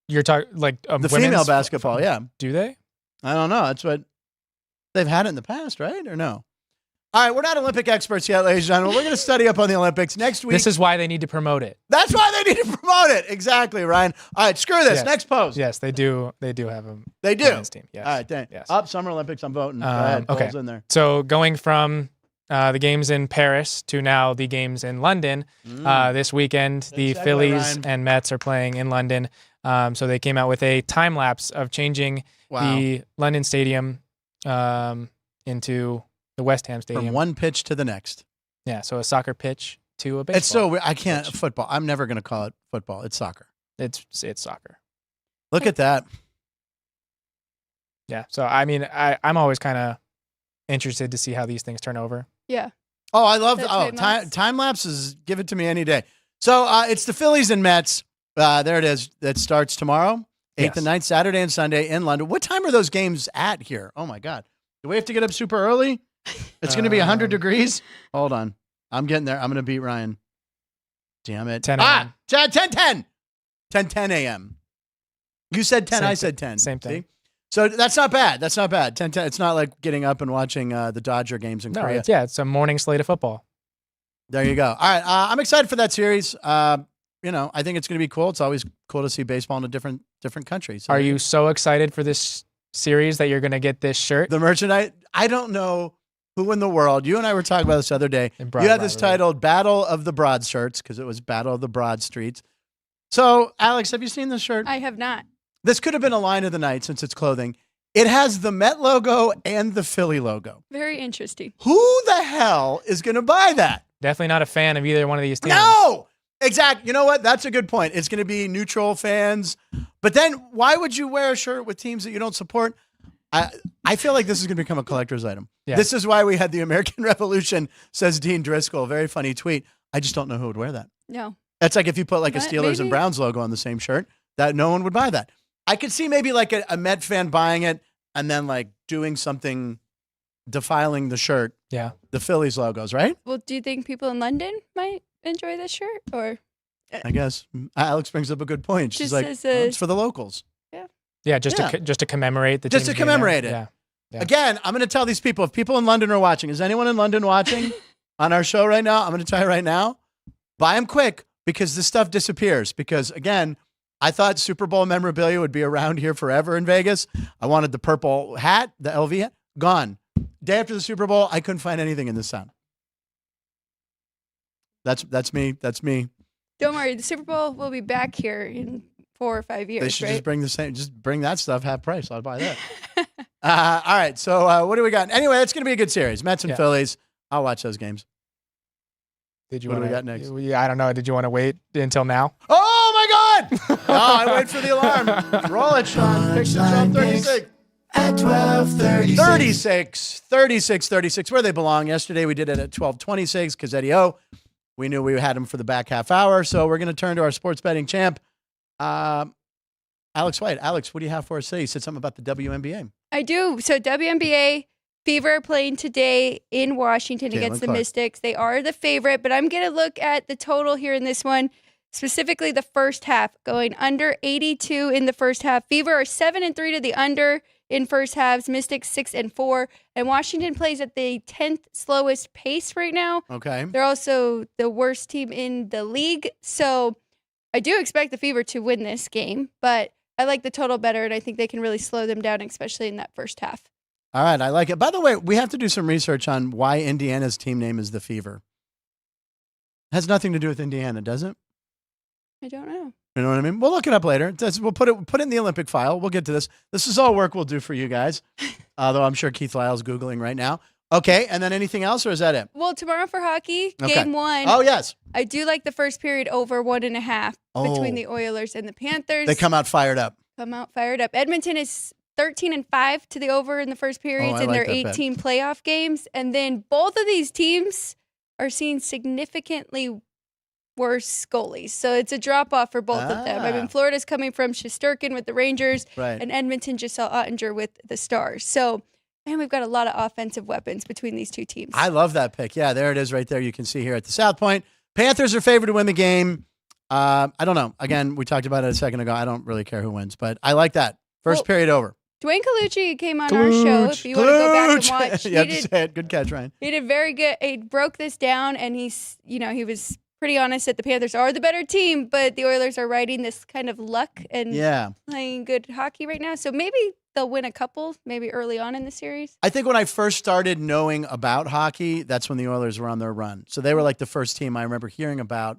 You're talking like The women's female basketball, yeah. Do they? I don't know. That's what they've had it in the past, right? Or no? All right, we're not Olympic experts yet, ladies and gentlemen. We're going to study up on the Olympics next week. This is why they need to promote it. That's why they need to promote it. Exactly, Ryan. All right, screw this. Yes. Next post. Yes, they do. They do have a They do. women's team. Yes. All right, thanks. Yes. Up Summer Olympics. I'm voting. Go ahead. Okay. Polls in there. So going from the games in Paris to now the games in London this weekend, the segue, Phillies Ryan. and Mets are playing in London. So they came out with a time lapse of changing the London Stadium into the West Ham Stadium. From one pitch to the next. Yeah, so a soccer pitch to a baseball. It's so weird. I can't football. I'm never going to call it football. It's soccer. It's soccer. Look at that. Yeah. So I mean, I'm always kind of interested to see how these things turn over. Yeah. Oh, I love That time lapses. Give it to me any day. So it's the Phillies and Mets. There it is. That starts tomorrow, 8th and 9th, Saturday and Sunday in London. What time are those games at here? Oh my God. Do we have to get up super early? It's going to be 100 degrees. Hold on. I'm getting there. I'm going to beat Ryan. Damn it. 10 a.m. 10 a.m. You said 10. Same I said thing. 10. Same thing. See? So that's not bad. That's not bad. 10. It's not like getting up and watching the Dodger games in No, Korea. it's a morning slate of football. There you go. All right. I'm excited for that series. I think it's going to be cool. It's always cool to see baseball in a different country. So Are you so excited for this series that you're going to get this shirt? the merchandise? I don't know who in the world. You and I were talking about this the other day. In You Broad had this Rivalry. titled Battle of the Broad Shirts because it was Battle of the Broad Streets. So, Alex, have you seen this shirt? I have not. This could have been a line of the night since it's clothing. It has the Met logo and the Philly logo. Very interesting. Who the hell is going to buy that? Definitely not a fan of either one of these teams. No! Exactly. You know what? That's a good point. It's going to be neutral fans. But then why would you wear a shirt with teams that you don't support? I feel like this is going to become a collector's item. Yeah. This is why we had the American Revolution, says Dean Driscoll. Very funny tweet. I just don't know who would wear that. No. That's like if you put like a But Steelers and maybe- Browns logo on the same shirt, that no one would buy that. I could see maybe like a Met fan buying it and then like doing something, defiling the shirt. Yeah. The Phillies logos, right? Well, do you think people in London might enjoy this shirt, or? I guess Alex brings up a good point. She's like, it's for the locals. Yeah, just to commemorate the just to commemorate it. Yeah. Again, I'm going to tell these people, if people in London are watching, is anyone in London watching on our show right now? I'm going to tell you right now, buy them quick because this stuff disappears. Because again, I thought Super Bowl memorabilia would be around here forever in Vegas. I wanted the purple hat, the LV hat, gone. Day after the Super Bowl, I couldn't find anything in this town. That's me. That's me. Don't worry, the Super Bowl will be back here in 4 or 5 years. They should right? just bring that stuff half price. I'll buy that. All right. So what do we got? Anyway, it's going to be a good series. Mets and Phillies. I'll watch those games. What do we got next? I don't know. Did you want to wait until now? Oh my God! No, I wait for the alarm. Roll it, Sean. Picks on 36. At 12:36. 36, where they belong. Yesterday we did it at 12:26 because Eddie O, we knew we had him for the back half hour. So we're going to turn to our sports betting champ, Alex White. Alex, what do you have for us today? You said something about the WNBA. I do. So WNBA Fever playing today in Washington against the Mystics. They are the favorite, but I'm going to look at the total here in this one, specifically the first half, going under 82 in the first half. Fever are 7-3 to the under in first halves, Mystics 6-4, and Washington plays at the 10th slowest pace right now. Okay. They're also the worst team in the league, so I do expect the Fever to win this game, but I like the total better, and I think they can really slow them down, especially in that first half. All right, I like it. By the way, we have to do some research on why Indiana's team name is the Fever. It has nothing to do with Indiana, does it? I don't know. You know what I mean? We'll look it up later. We'll put it in the Olympic file. We'll get to this. This is all work we'll do for you guys, although I'm sure Keith Lyle's Googling right now. Okay, and then anything else, or is that it? Well, tomorrow for hockey, game 1. Oh, yes. I do like the first period over 1.5 between the Oilers and the Panthers. They come out fired up. Edmonton is 13-5 to the over in the first periods in their 18 playoff games. And then both of these teams are seeing significantly worse goalies. So it's a drop-off for both of them. I mean, Florida's coming from Shesterkin with the Rangers, and Edmonton just saw Ottinger with the Stars. So, man, we've got a lot of offensive weapons between these two teams. I love that pick. Yeah, there it is right there. You can see here at the South Point. Panthers are favored to win the game. I don't know. Again, we talked about it a second ago. I don't really care who wins, but I like that. First period over. Dwayne Colucci came on our show. If you want to go back and watch, you have to say it. Good catch, Ryan. He did very good. He broke this down, and he was pretty honest that the Panthers are the better team, but the Oilers are riding this kind of luck and playing good hockey right now. So maybe they'll win a couple, maybe early on in the series. I think when I first started knowing about hockey, that's when the Oilers were on their run. So they were like the first team I remember hearing about.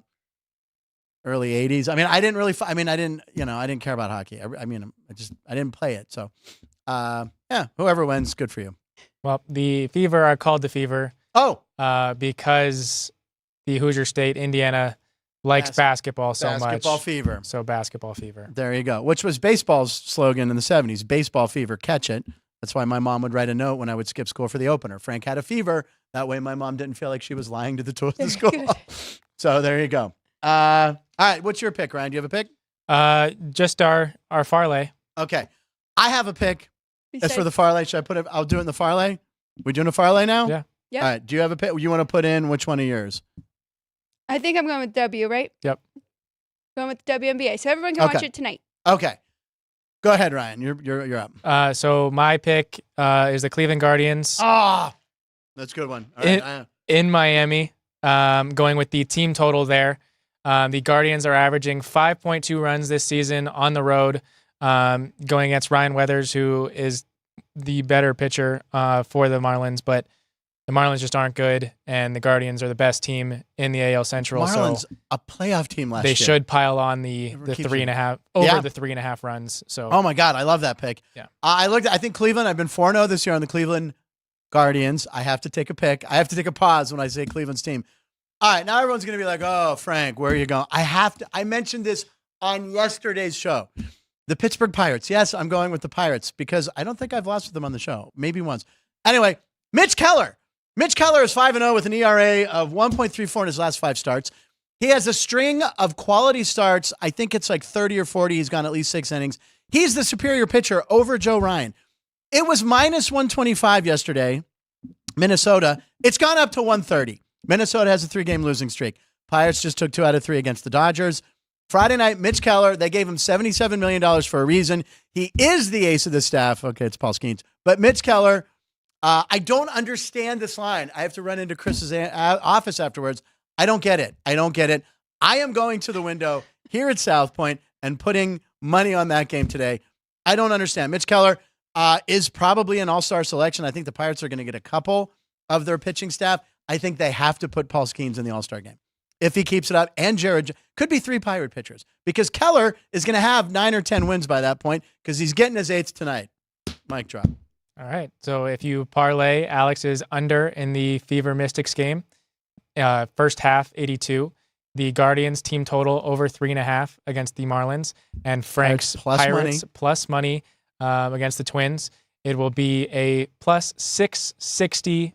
Early 80s. I mean, I didn't care about hockey. I didn't play it. So, whoever wins, good for you. Well, the Fever are called the Fever. Because the Hoosier State, Indiana, likes basketball so much. Basketball fever. So basketball fever. There you go. Which was baseball's slogan in the 70s. Baseball fever, catch it. That's why my mom would write a note when I would skip school for the opener. Frank had a fever. That way my mom didn't feel like she was lying to the school. So there you go. All right, what's your pick, Ryan? Do you have a pick? Just our parlay. Okay. I have a pick. As for the parlay, should I put it? I'll do it in the parlay. We doing a parlay now? Yeah. Yep. All right. Do you have a pick? You want to put in which one of yours? I think I'm going with W, right? Yep. Going with the WNBA. So everyone can watch it tonight. Okay. Go ahead, Ryan. You're up. So my pick is the Cleveland Guardians. That's a good one. All right. In Miami. Going with the team total there. The Guardians are averaging 5.2 runs this season on the road, going against Ryan Weathers, who is the better pitcher for the Marlins. But the Marlins just aren't good, and the Guardians are the best team in the AL Central. Marlins, a playoff team last year. They should pile on the 3.5 over the 3.5 runs. So, oh my God, I love that pick. Yeah, I think Cleveland. I've been 4-0 this year on the Cleveland Guardians. I have to take a pick. I have to take a pause when I say Cleveland's team. All right, now everyone's going to be like, oh, Frank, where are you going? I mentioned this on yesterday's show. The Pittsburgh Pirates. Yes, I'm going with the Pirates because I don't think I've lost with them on the show. Maybe once. Anyway, Mitch Keller. Mitch Keller is 5-0 with an ERA of 1.34 in his last 5 starts. He has a string of quality starts. I think it's like 30 or 40. He's gone at least 6 innings. He's the superior pitcher over Joe Ryan. It was minus 125 yesterday, Minnesota. It's gone up to 130. Minnesota has a 3-game losing streak. Pirates just took 2 out of 3 against the Dodgers. Friday night, Mitch Keller, they gave him $77 million for a reason. He is the ace of the staff. Okay, it's Paul Skeens. But Mitch Keller, I don't understand this line. I have to run into Chris's office afterwards. I don't get it. I am going to the window here at South Point and putting money on that game today. I don't understand. Mitch Keller is probably an all-star selection. I think the Pirates are going to get a couple of their pitching staff. I think they have to put Paul Skeens in the all-star game. If he keeps it up, and Jared, could be 3 Pirate pitchers because Keller is going to have 9 or 10 wins by that point because he's getting his 8th tonight. Mic drop. All right. So if you parlay Alex's under in the Fever Mystics game, first half 82, the Guardians team total over 3.5 against the Marlins, and Frank's Pirates plus money against the Twins, it will be a plus 660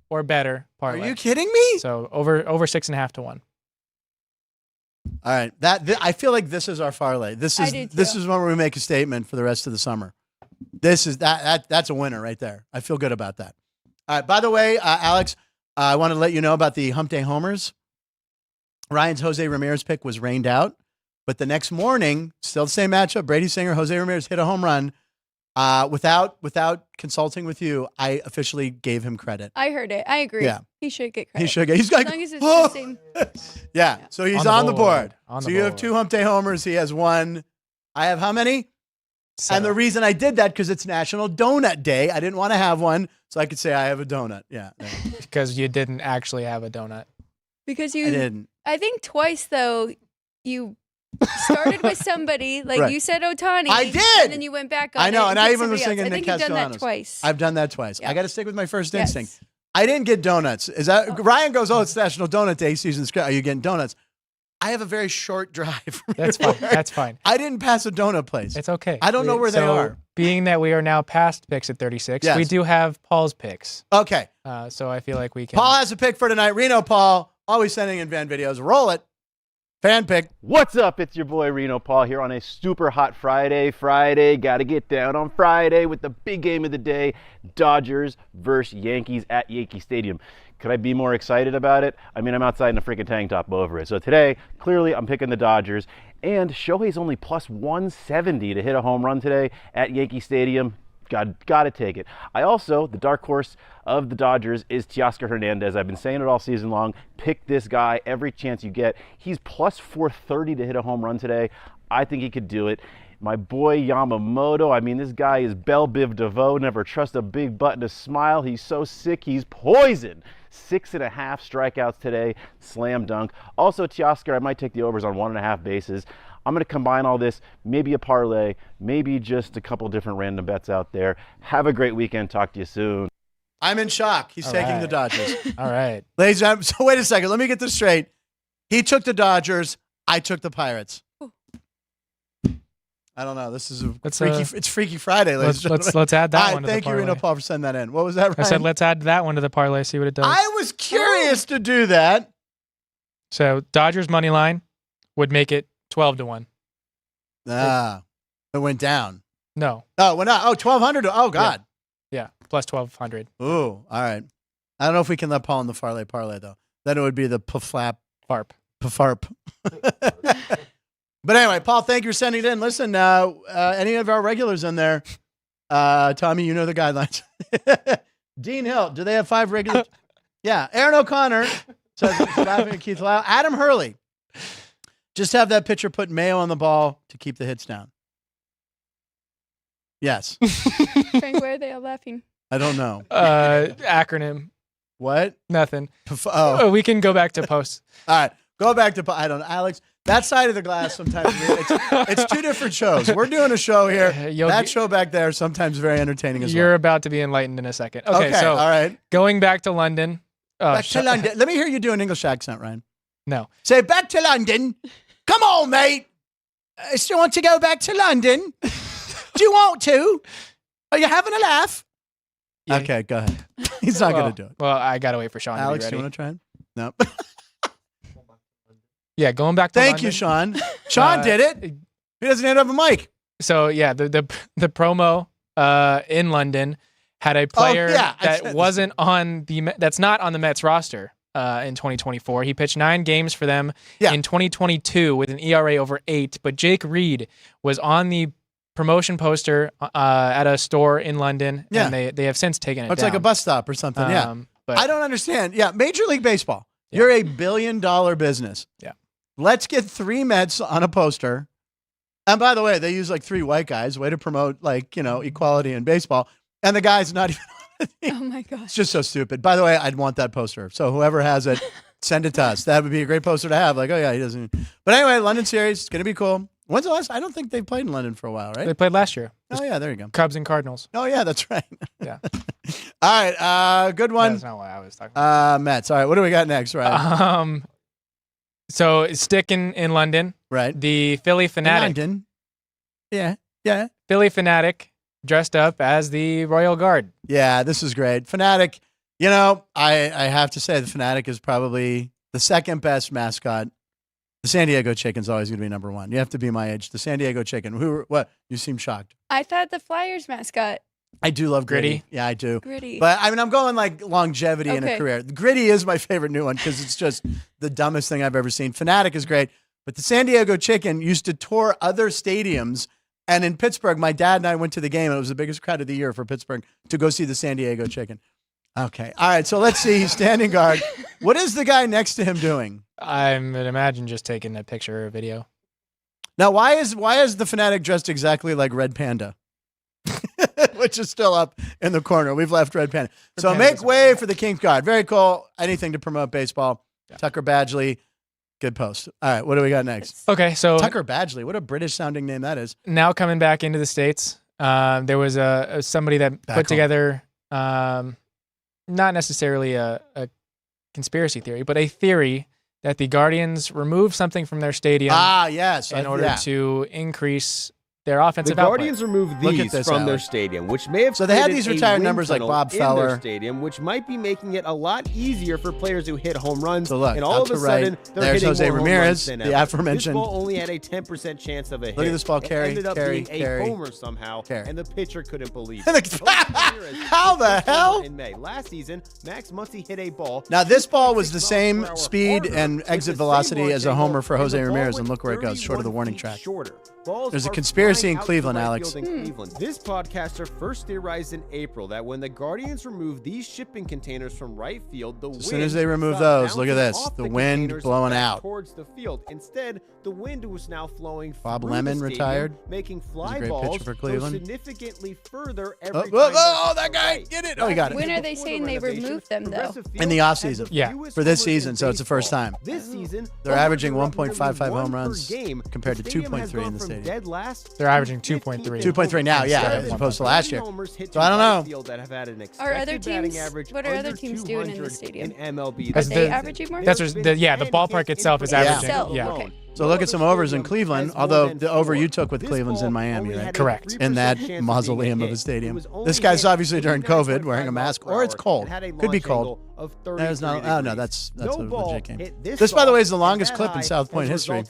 or better parlay. Are you kidding me? So over 6.5 to 1. All right, I feel like this is our parlay. This is when we make a statement for the rest of the summer. This is that's a winner right there. I feel good about that. All right. By the way, Alex, I want to let you know about the Hump Day homers. Ryan's Jose Ramirez pick was rained out, but the next morning, still the same matchup. Brady Singer, Jose Ramirez hit a home run. Without consulting with you, I officially gave him credit. I heard it. I agree. Yeah. He should get credit. He's like, as long as it's the same. Yeah. So he's on the board. So you have 2 Hump Day homers. He has 1. I have how many? 7. And the reason I did that because it's National Donut Day. I didn't want to have one, so I could say I have a donut. Yeah. Because you didn't actually have a donut. Because I didn't. I think twice though you started with somebody like Right. you said Ohtani. I did. And then you went back on I know, it and I even was singing I Nick think you've done that Castellanos. twice. I've done that twice. Yeah. I got to stick with my first Yes. instinct. I didn't get donuts. Is that Ryan goes? Oh, it's National Donut Day. Season's. Are you getting donuts? I have a very short drive. From That's here. fine. That's fine. I didn't pass a donut place. It's okay. I don't know where they are. Being that we are now past picks at 36, Yes. we do have Paul's picks. Okay. So I feel like we can. Paul has a pick for tonight. Reno Paul, always sending in fan videos. Roll it. Fan pick. What's up? It's your boy Reno Paul here on a super hot Friday. Got to get down on Friday with the big game of the day, Dodgers versus Yankees at Yankee Stadium. Could I be more excited about it? I mean, I'm outside in a freaking tank top over it. So today, clearly I'm picking the Dodgers, and Shohei's only plus 170 to hit a home run today at Yankee Stadium. Got to take it. I also, the dark horse of the Dodgers is Teoscar Hernandez. I've been saying it all season long. Pick this guy every chance you get. He's plus 430 to hit a home run today. I think he could do it. My boy Yamamoto, I mean, this guy is Belle Biv DeVoe. Never trust a big button to smile. He's so sick, he's poison. 6.5 strikeouts today. Slam dunk. Also, Teoscar, I might take the overs on 1.5 bases. I'm going to combine all this, maybe a parlay, maybe just a couple different random bets out there. Have a great weekend. Talk to you soon. I'm in shock. He's taking the Dodgers. All right. Ladies and gentlemen, so wait a second. Let me get this straight. He took the Dodgers. I took the Pirates. I don't know. This is it's Freaky Friday, ladies and gentlemen. Let's add that All one to the thank you, parlay. Reno Paul, for sending that in. What was that, Ryan? I said let's add that one to the parlay, see what it does. I was curious to do that. So Dodgers money line would make it 12 to 1. It went down. No. Oh, it went up. Oh, 1,200. Oh, God. Yeah. Plus 1,200. Ooh, all right. I don't know if we can let Paul in the parlay, though. Then it would be the paflap. Farp. Pafarp. But anyway, Paul, thank you for sending it in. Listen, any of our regulars in there, Tommy, you know the guidelines. Dean Hill, do they have 5 regulars? Yeah. Aaron O'Connor says laughing at Keith Lau. Adam Hurley, just have that pitcher put Mayo on the ball to keep the hits down. Yes. Frank, why are they all laughing? I don't know. Acronym. What? Nothing. Oh, we can go back to post. All right. Go back to, I don't know, Alex. That side of the glass sometimes, it's 2 different shows. We're doing a show here. That show back there sometimes very entertaining as well. You're about to be enlightened in a second. Okay, so all right. Going back to London. Back to London. Let me hear you do an English accent, Ryan. No. Say, back to London. Come on, mate. Still want to go back to London? Do you want to? Are you having a laugh? Yeah. Okay, go ahead. He's not going to do it. Well, I got to wait for Sean Alex, to be ready. Do you want to try it? No. Yeah, going back to Thank London. you, Sean. Sean did it. He doesn't even have a mic. So yeah, the promo in London had a player that wasn't on that's not on the Mets roster in 2024. He pitched 9 games for them in 2022 with an ERA over 8. But Jake Reed was on the promotion poster at a store in London, and they have since taken it down. It's like a bus stop or something. But I don't understand. Yeah, Major League Baseball. Yeah. You're a $1 billion business. Yeah. Let's get 3 Mets on a poster. And by the way, they use like 3 white guys. Way to promote equality in baseball. And the guy's not even on the team. Oh my gosh. It's just so stupid. By the way, I'd want that poster. So whoever has it, send it to us. That would be a great poster to have. Like, oh yeah, he doesn't. But anyway, London Series, it's going to be cool. When's the last? I don't think they played in London for a while, right? They played last year. Oh yeah, there you go. Cubs and Cardinals. Oh yeah, that's right. Yeah. All right, good one. That's not what I was talking about. Mets. All right, what do we got next, right? So sticking in London, right? The Philly Fanatic. London. Yeah. Philly Fanatic dressed up as the Royal Guard. Yeah, this is great. Fanatic. I have to say the Fanatic is probably the second best mascot. The San Diego Chicken's always going to be number 1. You have to be my age. The San Diego Chicken. What? You seem shocked. I thought the Flyers mascot. I do love Gritty. Yeah, I do. Gritty. But I mean, I'm going like longevity in a career. Gritty is my favorite new one because it's just the dumbest thing I've ever seen. Fanatic is great. But the San Diego Chicken used to tour other stadiums. And in Pittsburgh, my dad and I went to the game. And it was the biggest crowd of the year for Pittsburgh to go see the San Diego Chicken. Okay. All right. So let's see. Standing guard. What is the guy next to him doing? I would imagine just taking a picture or video. Now, why is the Fanatic dressed exactly like Red Panda? Which is still up in the corner. We've left Red Panda. So make way for the King's Guard. Very cool. Anything to promote baseball. Yeah. Tucker Badgley. Good post. All right. What do we got next? Okay. So Tucker Badgley. What a British sounding name that is. Now coming back into the States, there was somebody that put together, not necessarily a conspiracy theory, but a theory that the Guardians removed something from their stadium. In order to increase their offensive output. The Guardians removed these from their stadium, which may have they had these retired numbers like Bob Feller in their stadium, which might be making it a lot easier for players who hit home runs. So look, and all of a sudden, they're hitting Jose more Ramirez, home runs the aforementioned. This ball only had a 10% chance of a hit. Look at this ball carry. It ended up being a homer somehow, and the pitcher couldn't believe it. How the hell? In May last season, Max Muncy hit a ball. Now this ball was the same speed and exit velocity as a homer for Jose Ramirez, and look where it goes, short of the warning track. There's a conspiracy in Cleveland, Alex. This podcaster first theorized in April that when the Guardians removed these shipping containers from right field, the wind, as soon as they remove those, look at this, the wind blowing out towards the field. Instead, the wind was now flowing. Bob Lemon stadium, retired, making fly great balls pitcher for Cleveland. Significantly further every time. That guy, get it! Oh, he got it. When are they saying they removed them though? In the offseason. Yeah, for this season, so it's the first time. This season, they're averaging 1.55 home runs compared to 2.3 in the stadium. They're averaging 2.3. 2.3 now, as opposed to last year. So I don't know. Are other teams? What are other teams doing in the stadium? In MLB, are they averaging more? The ballpark itself is averaging. Okay. So look at some overs in Cleveland, although the over you took with Cleveland's in Miami, right? Correct. In that mausoleum of a stadium. This guy's obviously during COVID wearing a mask, or it's cold. Could be cold. There's no. Oh no, that's a legit game. This, by the way, is the longest clip in South Point history.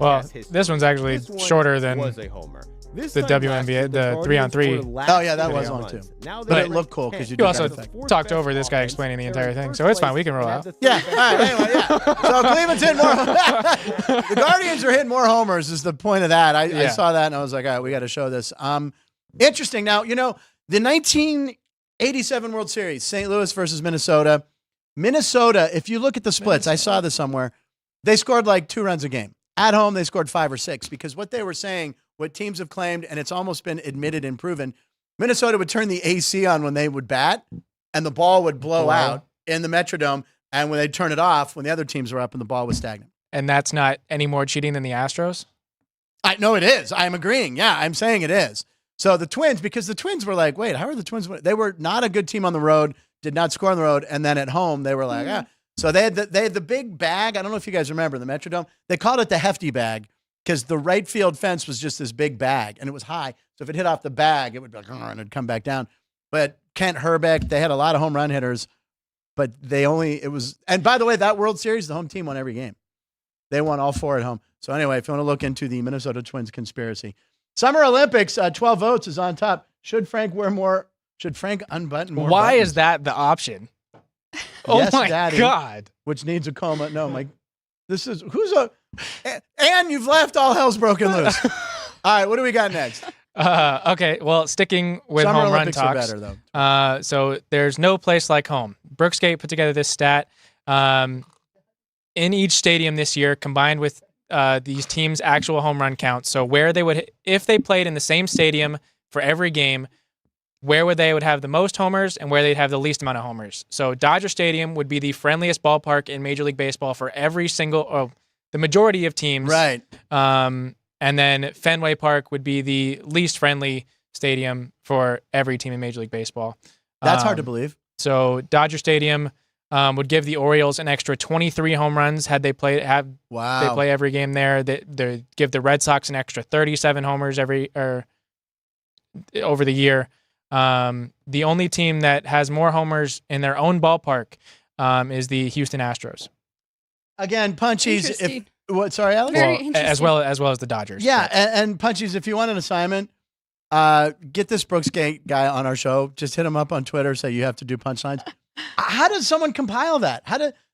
Well, this one's actually shorter than the WNBA, the 3-on-3. Oh yeah, that was long too. But it looked cool because you also talked over this guy explaining the entire thing, so it's fine. We can roll out. Yeah. All right. Anyway, yeah. So Cleveland's hitting more. The Guardians are hitting more homers. Is the point of that? I saw that and I was like, all right, we got to show this. Interesting. Now the 1987 World Series, St. Louis versus Minnesota. Minnesota, if you look at the splits, I saw this somewhere. They scored like 2 runs a game. At home, they scored 5 or 6 because what they were saying, what teams have claimed, and it's almost been admitted and proven, Minnesota would turn the AC on when they would bat, and the ball would blow out in the Metrodome, and when they'd turn it off, when the other teams were up and the ball was stagnant. And that's not any more cheating than the Astros? No, it is. I'm agreeing. Yeah, I'm saying it is. So the Twins, because the Twins were like, wait, how are the Twins? They were not a good team on the road, did not score on the road, and then at home, they were like, So they had the big bag. I don't know if you guys remember the Metrodome. They called it the hefty bag because the right field fence was just this big bag, and it was high. So if it hit off the bag, it would be like, and it'd come back down. But Kent Herbeck, they had a lot of home run hitters, but and by the way, that World Series, the home team won every game. They won all 4 at home. So anyway, if you want to look into the Minnesota Twins conspiracy. Summer Olympics, 12 votes is on top. Should Frank unbutton more Why buttons? is that the option? Oh Yes, my Daddy, God. Which needs a coma. No, and you've left, all hell's broken loose. All right, what do we got next? Okay, well, sticking with Summer home Olympics run are talks. better, though. So there's no place like home. Brooksgate put together this stat. In each stadium this year, combined with these teams' actual home run count. So where they would, if they played in the same stadium for every game, where would have the most homers and where they'd have the least amount of homers. So Dodger Stadium would be the friendliest ballpark in Major League Baseball for every single, the majority of teams. Right. And then Fenway Park would be the least friendly stadium for every team in Major League Baseball. That's hard to believe. So Dodger Stadium would give the Orioles an extra 23 home runs had they play every game there. They give the Red Sox an extra 37 homers over the year. The only team that has more homers in their own ballpark is the Houston Astros. Again, Punchies. Interesting. Sorry, Alex? Very interesting. As well as the Dodgers. Yeah, and Punchies, if you want an assignment, get this Brooksgate guy on our show. Just hit him up on Twitter. Say you have to do punchlines. How does someone compile that?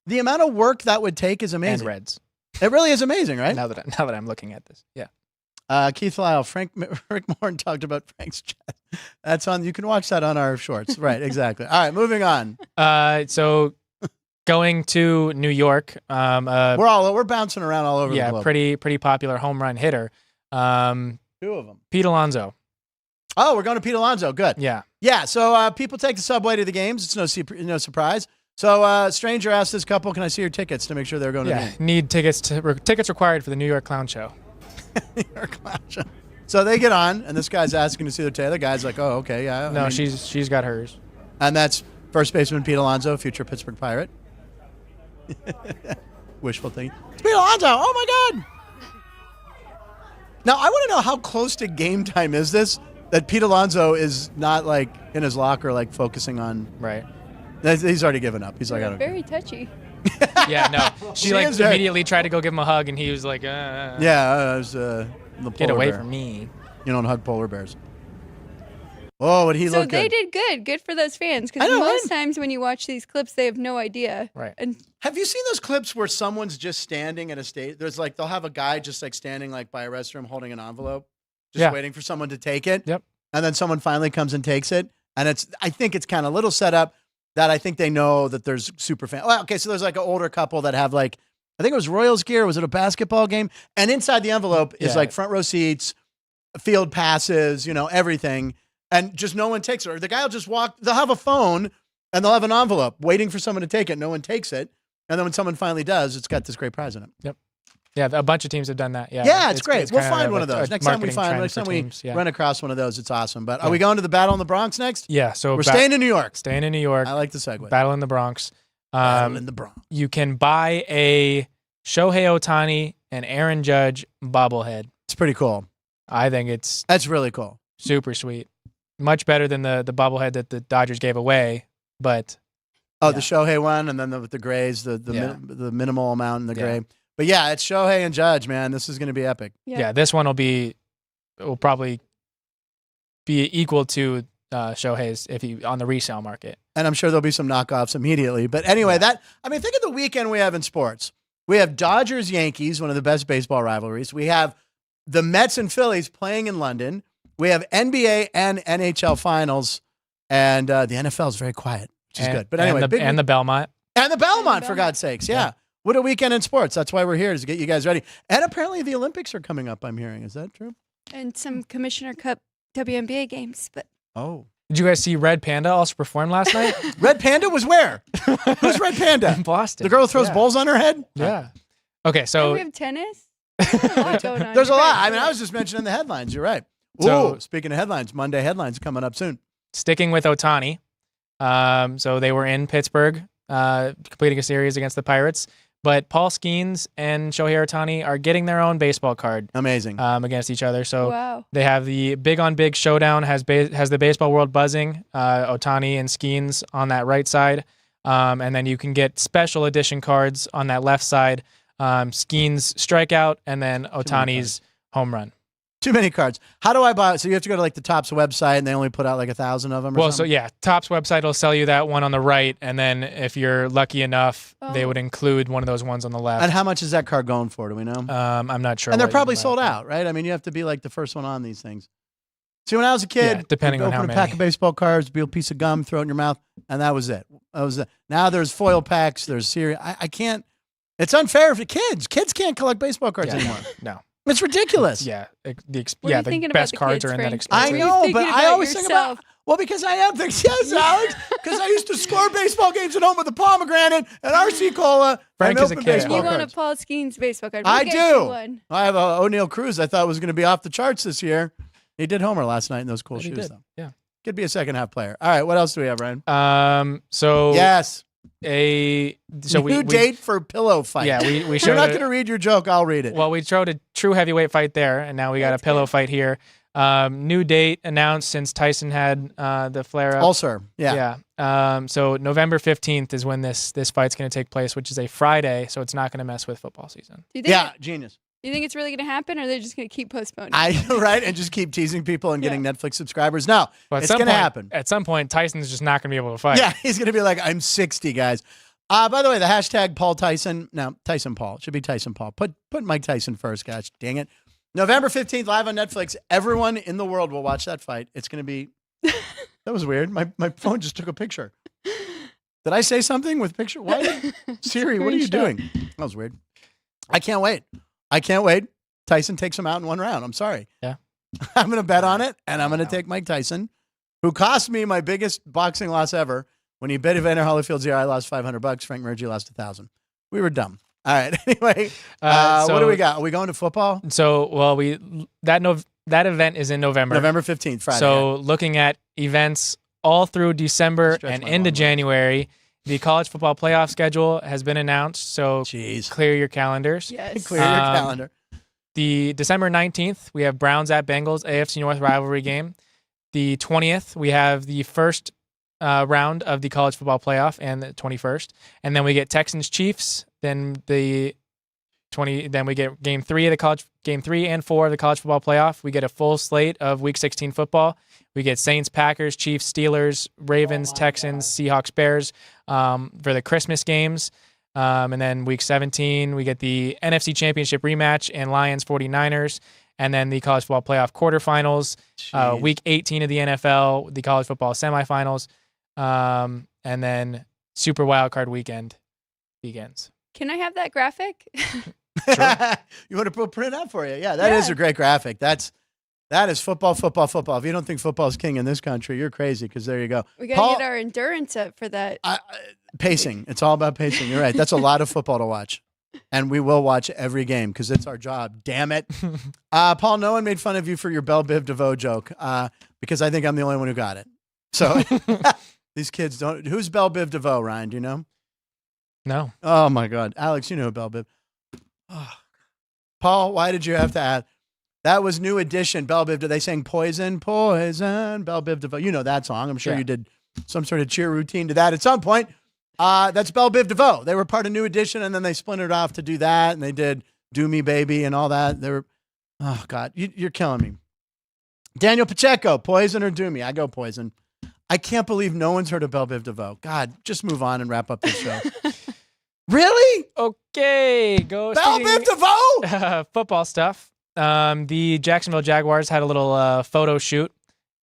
The amount of work that would take is amazing. And Reds. It really is amazing, right? Now that I'm looking at this, yeah. Keith Lyle, Rick Morton talked about Frank's chat. That's on. You can watch that on our shorts. Right, exactly. All right, moving on. So going to New York. We're bouncing around all over the globe. Yeah, pretty popular home run hitter. 2 of them. Pete Alonso. Oh, we're going to Pete Alonso. Good. Yeah. Yeah. So people take the subway to the games. It's no surprise. So stranger asked this couple, "Can I see your tickets to make sure they're going to the game?" Need tickets required for the New York Clown Show. New York Clown Show. So they get on, and this guy's asking to see their ticket. The guy's like, "Oh, okay, yeah." No, she's got hers. And that's first baseman Pete Alonso, future Pittsburgh Pirate. Wishful thinking. It's Pete Alonso. Oh my God. Now I want to know how close to game time is this? That Pete Alonso is not like in his locker, like focusing on. Right. He's already given up. He's like, I don't. Very touchy. Yeah, no. She immediately tried to go give him a hug, and he was like, Yeah, it was the get away bear. from me. You don't hug polar bears. Oh, would he look good? So they did good. Good for those fans. Because most times when you watch these clips, they have no idea. Right. And have you seen those clips where someone's just standing at a stage? There's like, they'll have a guy just like standing like by a restroom holding an envelope, just waiting for someone to take it. Yep. And then someone finally comes and takes it. And I think it's kind of a little set up that I think they know that there's super fans. Well, okay, so there's like an older couple that have like, I think it was Royals gear. Was it a basketball game? And inside the envelope is like front row seats, field passes, everything. And just no one takes it. Or the guy will just walk. They'll have a phone and they'll have an envelope waiting for someone to take it. No one takes it. And then when someone finally does, it's got this great prize in it. Yep. Yeah, a bunch of teams have done that. Yeah, yeah, it's great. We'll find one of those. A Next time we run across one of those, it's awesome. But are we going to the Battle in the Bronx next? Yeah, so we're staying in New York. Staying in New York. I like the segue. Battle in the Bronx. Battle in the Bronx. You can buy a Shohei Ohtani and Aaron Judge bobblehead. It's pretty cool. I think that's really cool. Super sweet. Much better than the bobblehead that the Dodgers gave away, but the Shohei one, and then the grays, the minimal amount in the gray. But yeah, it's Shohei and Judge, man. This is going to be epic. Yeah, this one will probably be equal to Shohei's on the resale market. And I'm sure there'll be some knockoffs immediately. But anyway, think of the weekend we have in sports. We have Dodgers Yankees, one of the best baseball rivalries. We have the Mets and Phillies playing in London. We have NBA and NHL finals, and the NFL is very quiet, which is good. But anyway, and the Belmont. And the Belmont, for God's sakes, yeah. What a weekend in sports. That's why we're here, is to get you guys ready. And apparently the Olympics are coming up, I'm hearing. Is that true? And some Commissioner Cup WNBA games. But did you guys see Red Panda also perform last night? Red Panda was where? Who's Red Panda? In Boston. The girl who throws bowls on her head? Yeah. Okay, so... And we have tennis? There's a lot going on. There's a lot. I mean, I was just mentioning the headlines. You're right. So, speaking of headlines, Monday headlines coming up soon. Sticking with Ohtani. So they were in Pittsburgh, completing a series against the Pirates. But Paul Skeens and Shohei Ohtani are getting their own baseball card. Amazing. Against each other. So they have the big-on-big showdown, has the baseball world buzzing, Ohtani and Skeens on that right side. And then you can get special edition cards on that left side. Skeen's strikeout, and then Ohtani's home run. Too many cards. How do I buy it? So you have to go to like the Topps website, and they only put out like 1,000 of them. Or something? So yeah, Topps website will sell you that one on the right, and then if you're lucky enough, they would include one of those ones on the left. And how much is that card going for? Do we know? I'm not sure. And they're probably sold out, right? I mean, you have to be like the first one on these things. See, when I was a kid, depending on how many. Open a pack of baseball cards, be a piece of gum, throw it in your mouth, and that was it. Now there's foil packs. There's series. I can't. It's unfair for kids. Kids can't collect baseball cards anymore. No. It's ridiculous. Yeah, the best cards are inexpensive. I know, but I always think about because I am thinking, yes, Alex, because I used to score baseball games at home with a pomegranate and RC Cola. Frank is a kid. You want a Paul Skeens baseball card? I do. I have a O'Neal Cruz. I thought was going to be off the charts this year. He did homer last night in those cool shoes, though. Yeah, could be a second half player. All right, what else do we have, Ryan? So yes. New date for pillow fight. Yeah, we showed. You're not going to read your joke. I'll read it. Well, we showed a true heavyweight fight there, and now we got a pillow fight here. New date announced since Tyson had the flare up. Ulcer. Yeah. Yeah. So November 15th is when this fight's going to take place, which is a Friday, so it's not going to mess with football season. Genius. You think it's really going to happen, or are they just going to keep postponing? Right, and just keep teasing people and getting Netflix subscribers. No, but it's going to happen. At some point, Tyson's just not going to be able to fight. Yeah, he's going to be like, I'm 60, guys. By the way, the hashtag Paul Tyson. No, Tyson Paul. It should be Tyson Paul. Put Mike Tyson first, guys. Dang it. November 15th, live on Netflix. Everyone in the world will watch that fight. It's going to be... That was weird. My phone just took a picture. Did I say something with picture? Why? Siri, what are you doing? That was weird. I can't wait. Tyson takes him out in one round. I'm sorry. Yeah. I'm going to bet on it, and I'm going to take Mike Tyson, who cost me my biggest boxing loss ever. When he bet Evander Holyfield's ear, I lost $500. Frank Murgy lost $1,000. We were dumb. All right. Anyway, what do we got? Are we going to football? So, that event is in November. November 15th, Friday. So, looking at events all through December and into January, the college football playoff schedule has been announced. So, clear your calendars. Yes. Clear your calendar. The December 19th, we have Browns at Bengals, AFC North rivalry game. The 20th, we have the first round of the college football playoff, and the 21st. And then we get Texans Chiefs. Then then we get game 3 and 4 of the college football playoff. We get a full slate of week 16 football. We get Saints, Packers, Chiefs, Steelers, Ravens, Texans, Seahawks, Bears for the Christmas games. And then week 17, we get the NFC Championship rematch and Lions 49ers. And then the college football playoff quarterfinals. Week 18 of the NFL, the college football semifinals. And then Super Wildcard Weekend begins. Can I have that graphic? Sure. You want to print it out for you? Yeah, that is a great graphic. That is football. If you don't think football's king in this country, you're crazy, because there you go. We got to get our endurance up for that. Pacing. It's all about pacing. You're right. That's a lot of football to watch. And we will watch every game because it's our job. Damn it. Paul, no one made fun of you for your Belle Biv DeVoe joke because I think I'm the only one who got it. So these kids don't. Who's Belle Biv DeVoe, Ryan? Do you know? No. Oh, my God. Alex, you know Belle Biv. Oh. Paul, why did you have to add? That was New Edition, Belle Biv. They sang Poison, Belle Biv DeVoe. You know that song. I'm sure you did some sort of cheer routine to that at some point. That's Belle Biv DeVoe. They were part of New Edition, and then they splintered off to do that, and they did Do Me Baby and all that. They were, oh, God, you're killing me. Daniel Pacheco, Poison or Do Me? I go Poison. I can't believe no one's heard of Belle Biv DeVoe. God, just move on and wrap up this show. Really? Okay, go Belle Biv DeVoe? Football stuff. The Jacksonville Jaguars had a little photo shoot,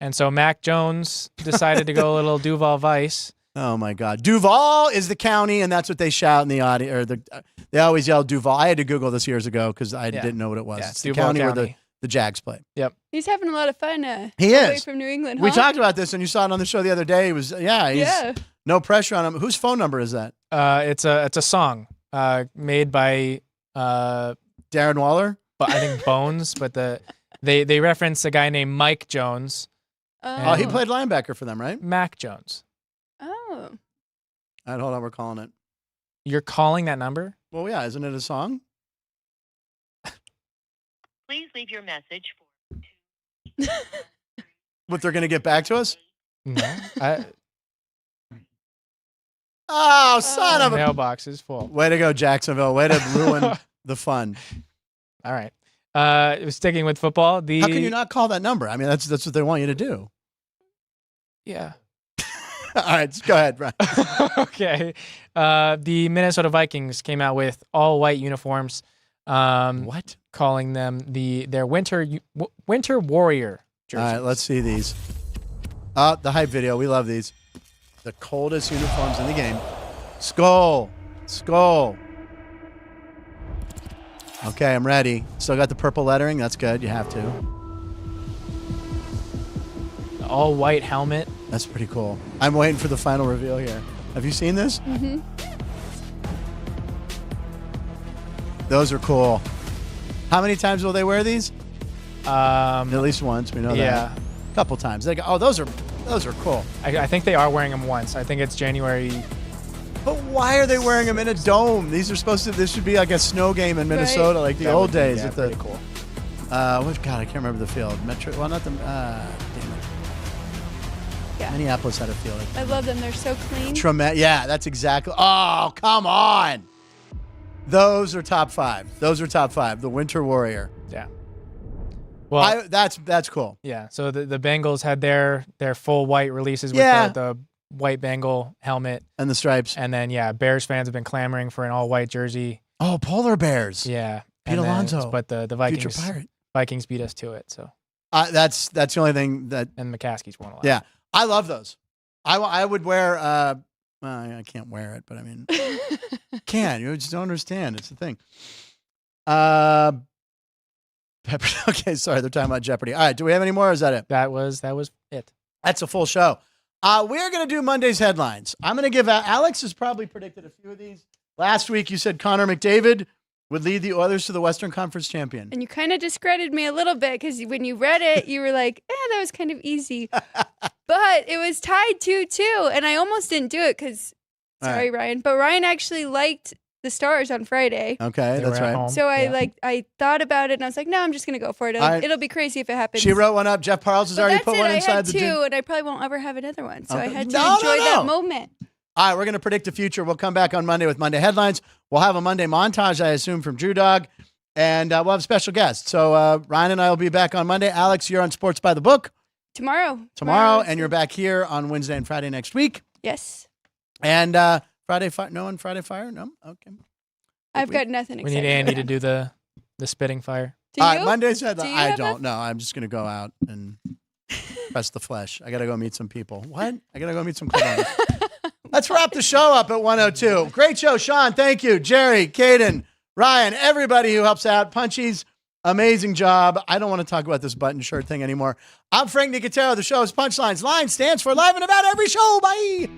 and so Mac Jones decided to go a little Duval Vice. Oh, my God. Duval is the county, and that's what they shout in the audio. They always yell Duval. I had to Google this years ago because I didn't know what it was. Yeah, it's the county where the Jags play. Yep. He's having a lot of fun. He away is. From New England, huh? We talked about this, and you saw it on the show the other day. He was, no pressure on him. Whose phone number is that? It's a song made by Darren Waller? But I think Bones, but they reference a guy named Mike Jones. Oh, he played linebacker for them, right? Mac Jones. Oh. All right, hold on. We're calling it. You're calling that number? Well, yeah. Isn't it a song? Please leave your message for What, they're going to get back to us? No. Oh, son of a... Mailbox is full. Way to go, Jacksonville. Way to ruin the fun. All right. Sticking with football. How can you not call that number? I mean, that's what they want you to do. Yeah. All right, go ahead, Brian. Okay. The Minnesota Vikings came out with all white uniforms. What? Calling them their winter warrior jerseys. All right, let's see these. The hype video. We love these. The coldest uniforms in the game. Skull. Okay, I'm ready. Still got the purple lettering. That's good. You have to. The all white helmet. That's pretty cool. I'm waiting for the final reveal here. Have you seen this? Mm-hmm. Those are cool. How many times will they wear these? At least once. We know that. A couple times. They go, those are cool. I think they are wearing them once. I think it's January. But why are they wearing them in a dome? These are supposed to. This should be like a snow game in Minnesota, like the old days. Yeah, pretty cool. God, I can't remember the field. Metro. Well, not the. Damn it. Yeah. Minneapolis had a field. I love them. They're so clean. Yeah, that's exactly. Oh, come on. Those are top 5. The Winter Warrior. Yeah. Well, that's cool. Yeah. So the Bengals had their full white releases with the white Bengal helmet and the stripes. And then Bears fans have been clamoring for an all white jersey. Oh, polar bears. Yeah. Pete Alonso. But the Vikings beat us to it. So that's the only thing that. And McCaskey's won a lot. Yeah, I love those. I would wear. I can't wear it, but I mean, you just don't understand. It's the thing. Okay, sorry, they're talking about Jeopardy. All right, do we have any more? Or is that it? That was it. That's a full show. We're going to do Monday's headlines. I'm going to give Alex has probably predicted a few of these. Last week, you said Connor McDavid would lead the Oilers to the Western Conference champion. And you kind of discredited me a little bit because when you read it, you were like, that was kind of easy. But it was tied 2-2, and I almost didn't do it because, sorry, Ryan, but Ryan actually liked the Stars on Friday. Okay, that's right. So I thought about it, and I was like, no, I'm just going to go for it. It'll be crazy if it happens. She wrote one up. Jeff Parles has already put one inside the gym. I had 2, and I probably won't ever have another one. So I had to enjoy that moment. All right, we're going to predict the future. We'll come back on Monday with Monday headlines. We'll have a Monday montage, I assume, from Drew Dog, and we'll have special guests. So Ryan and I will be back on Monday. Alex, you're on Sports by the Book. Tomorrow, and you're back here on Wednesday and Friday next week. Yes. And Friday Fire? No on Friday Fire? No? Okay. I've got nothing We exciting. need Andy to do the spitting fire. Do you? All right, Monday's headline. I have don't know. I'm just going to go out and press the flesh. I got to go meet some people. What? I got to go meet some club owners. Let's wrap the show up at 1:02. Great show, Sean. Thank you. Jerry, Caden, Ryan, everybody who helps out. Punchies, amazing job. I don't want to talk about this button shirt thing anymore. I'm Frank Nicotero. The show is Punchlines. Line stands for live and about every show. Bye.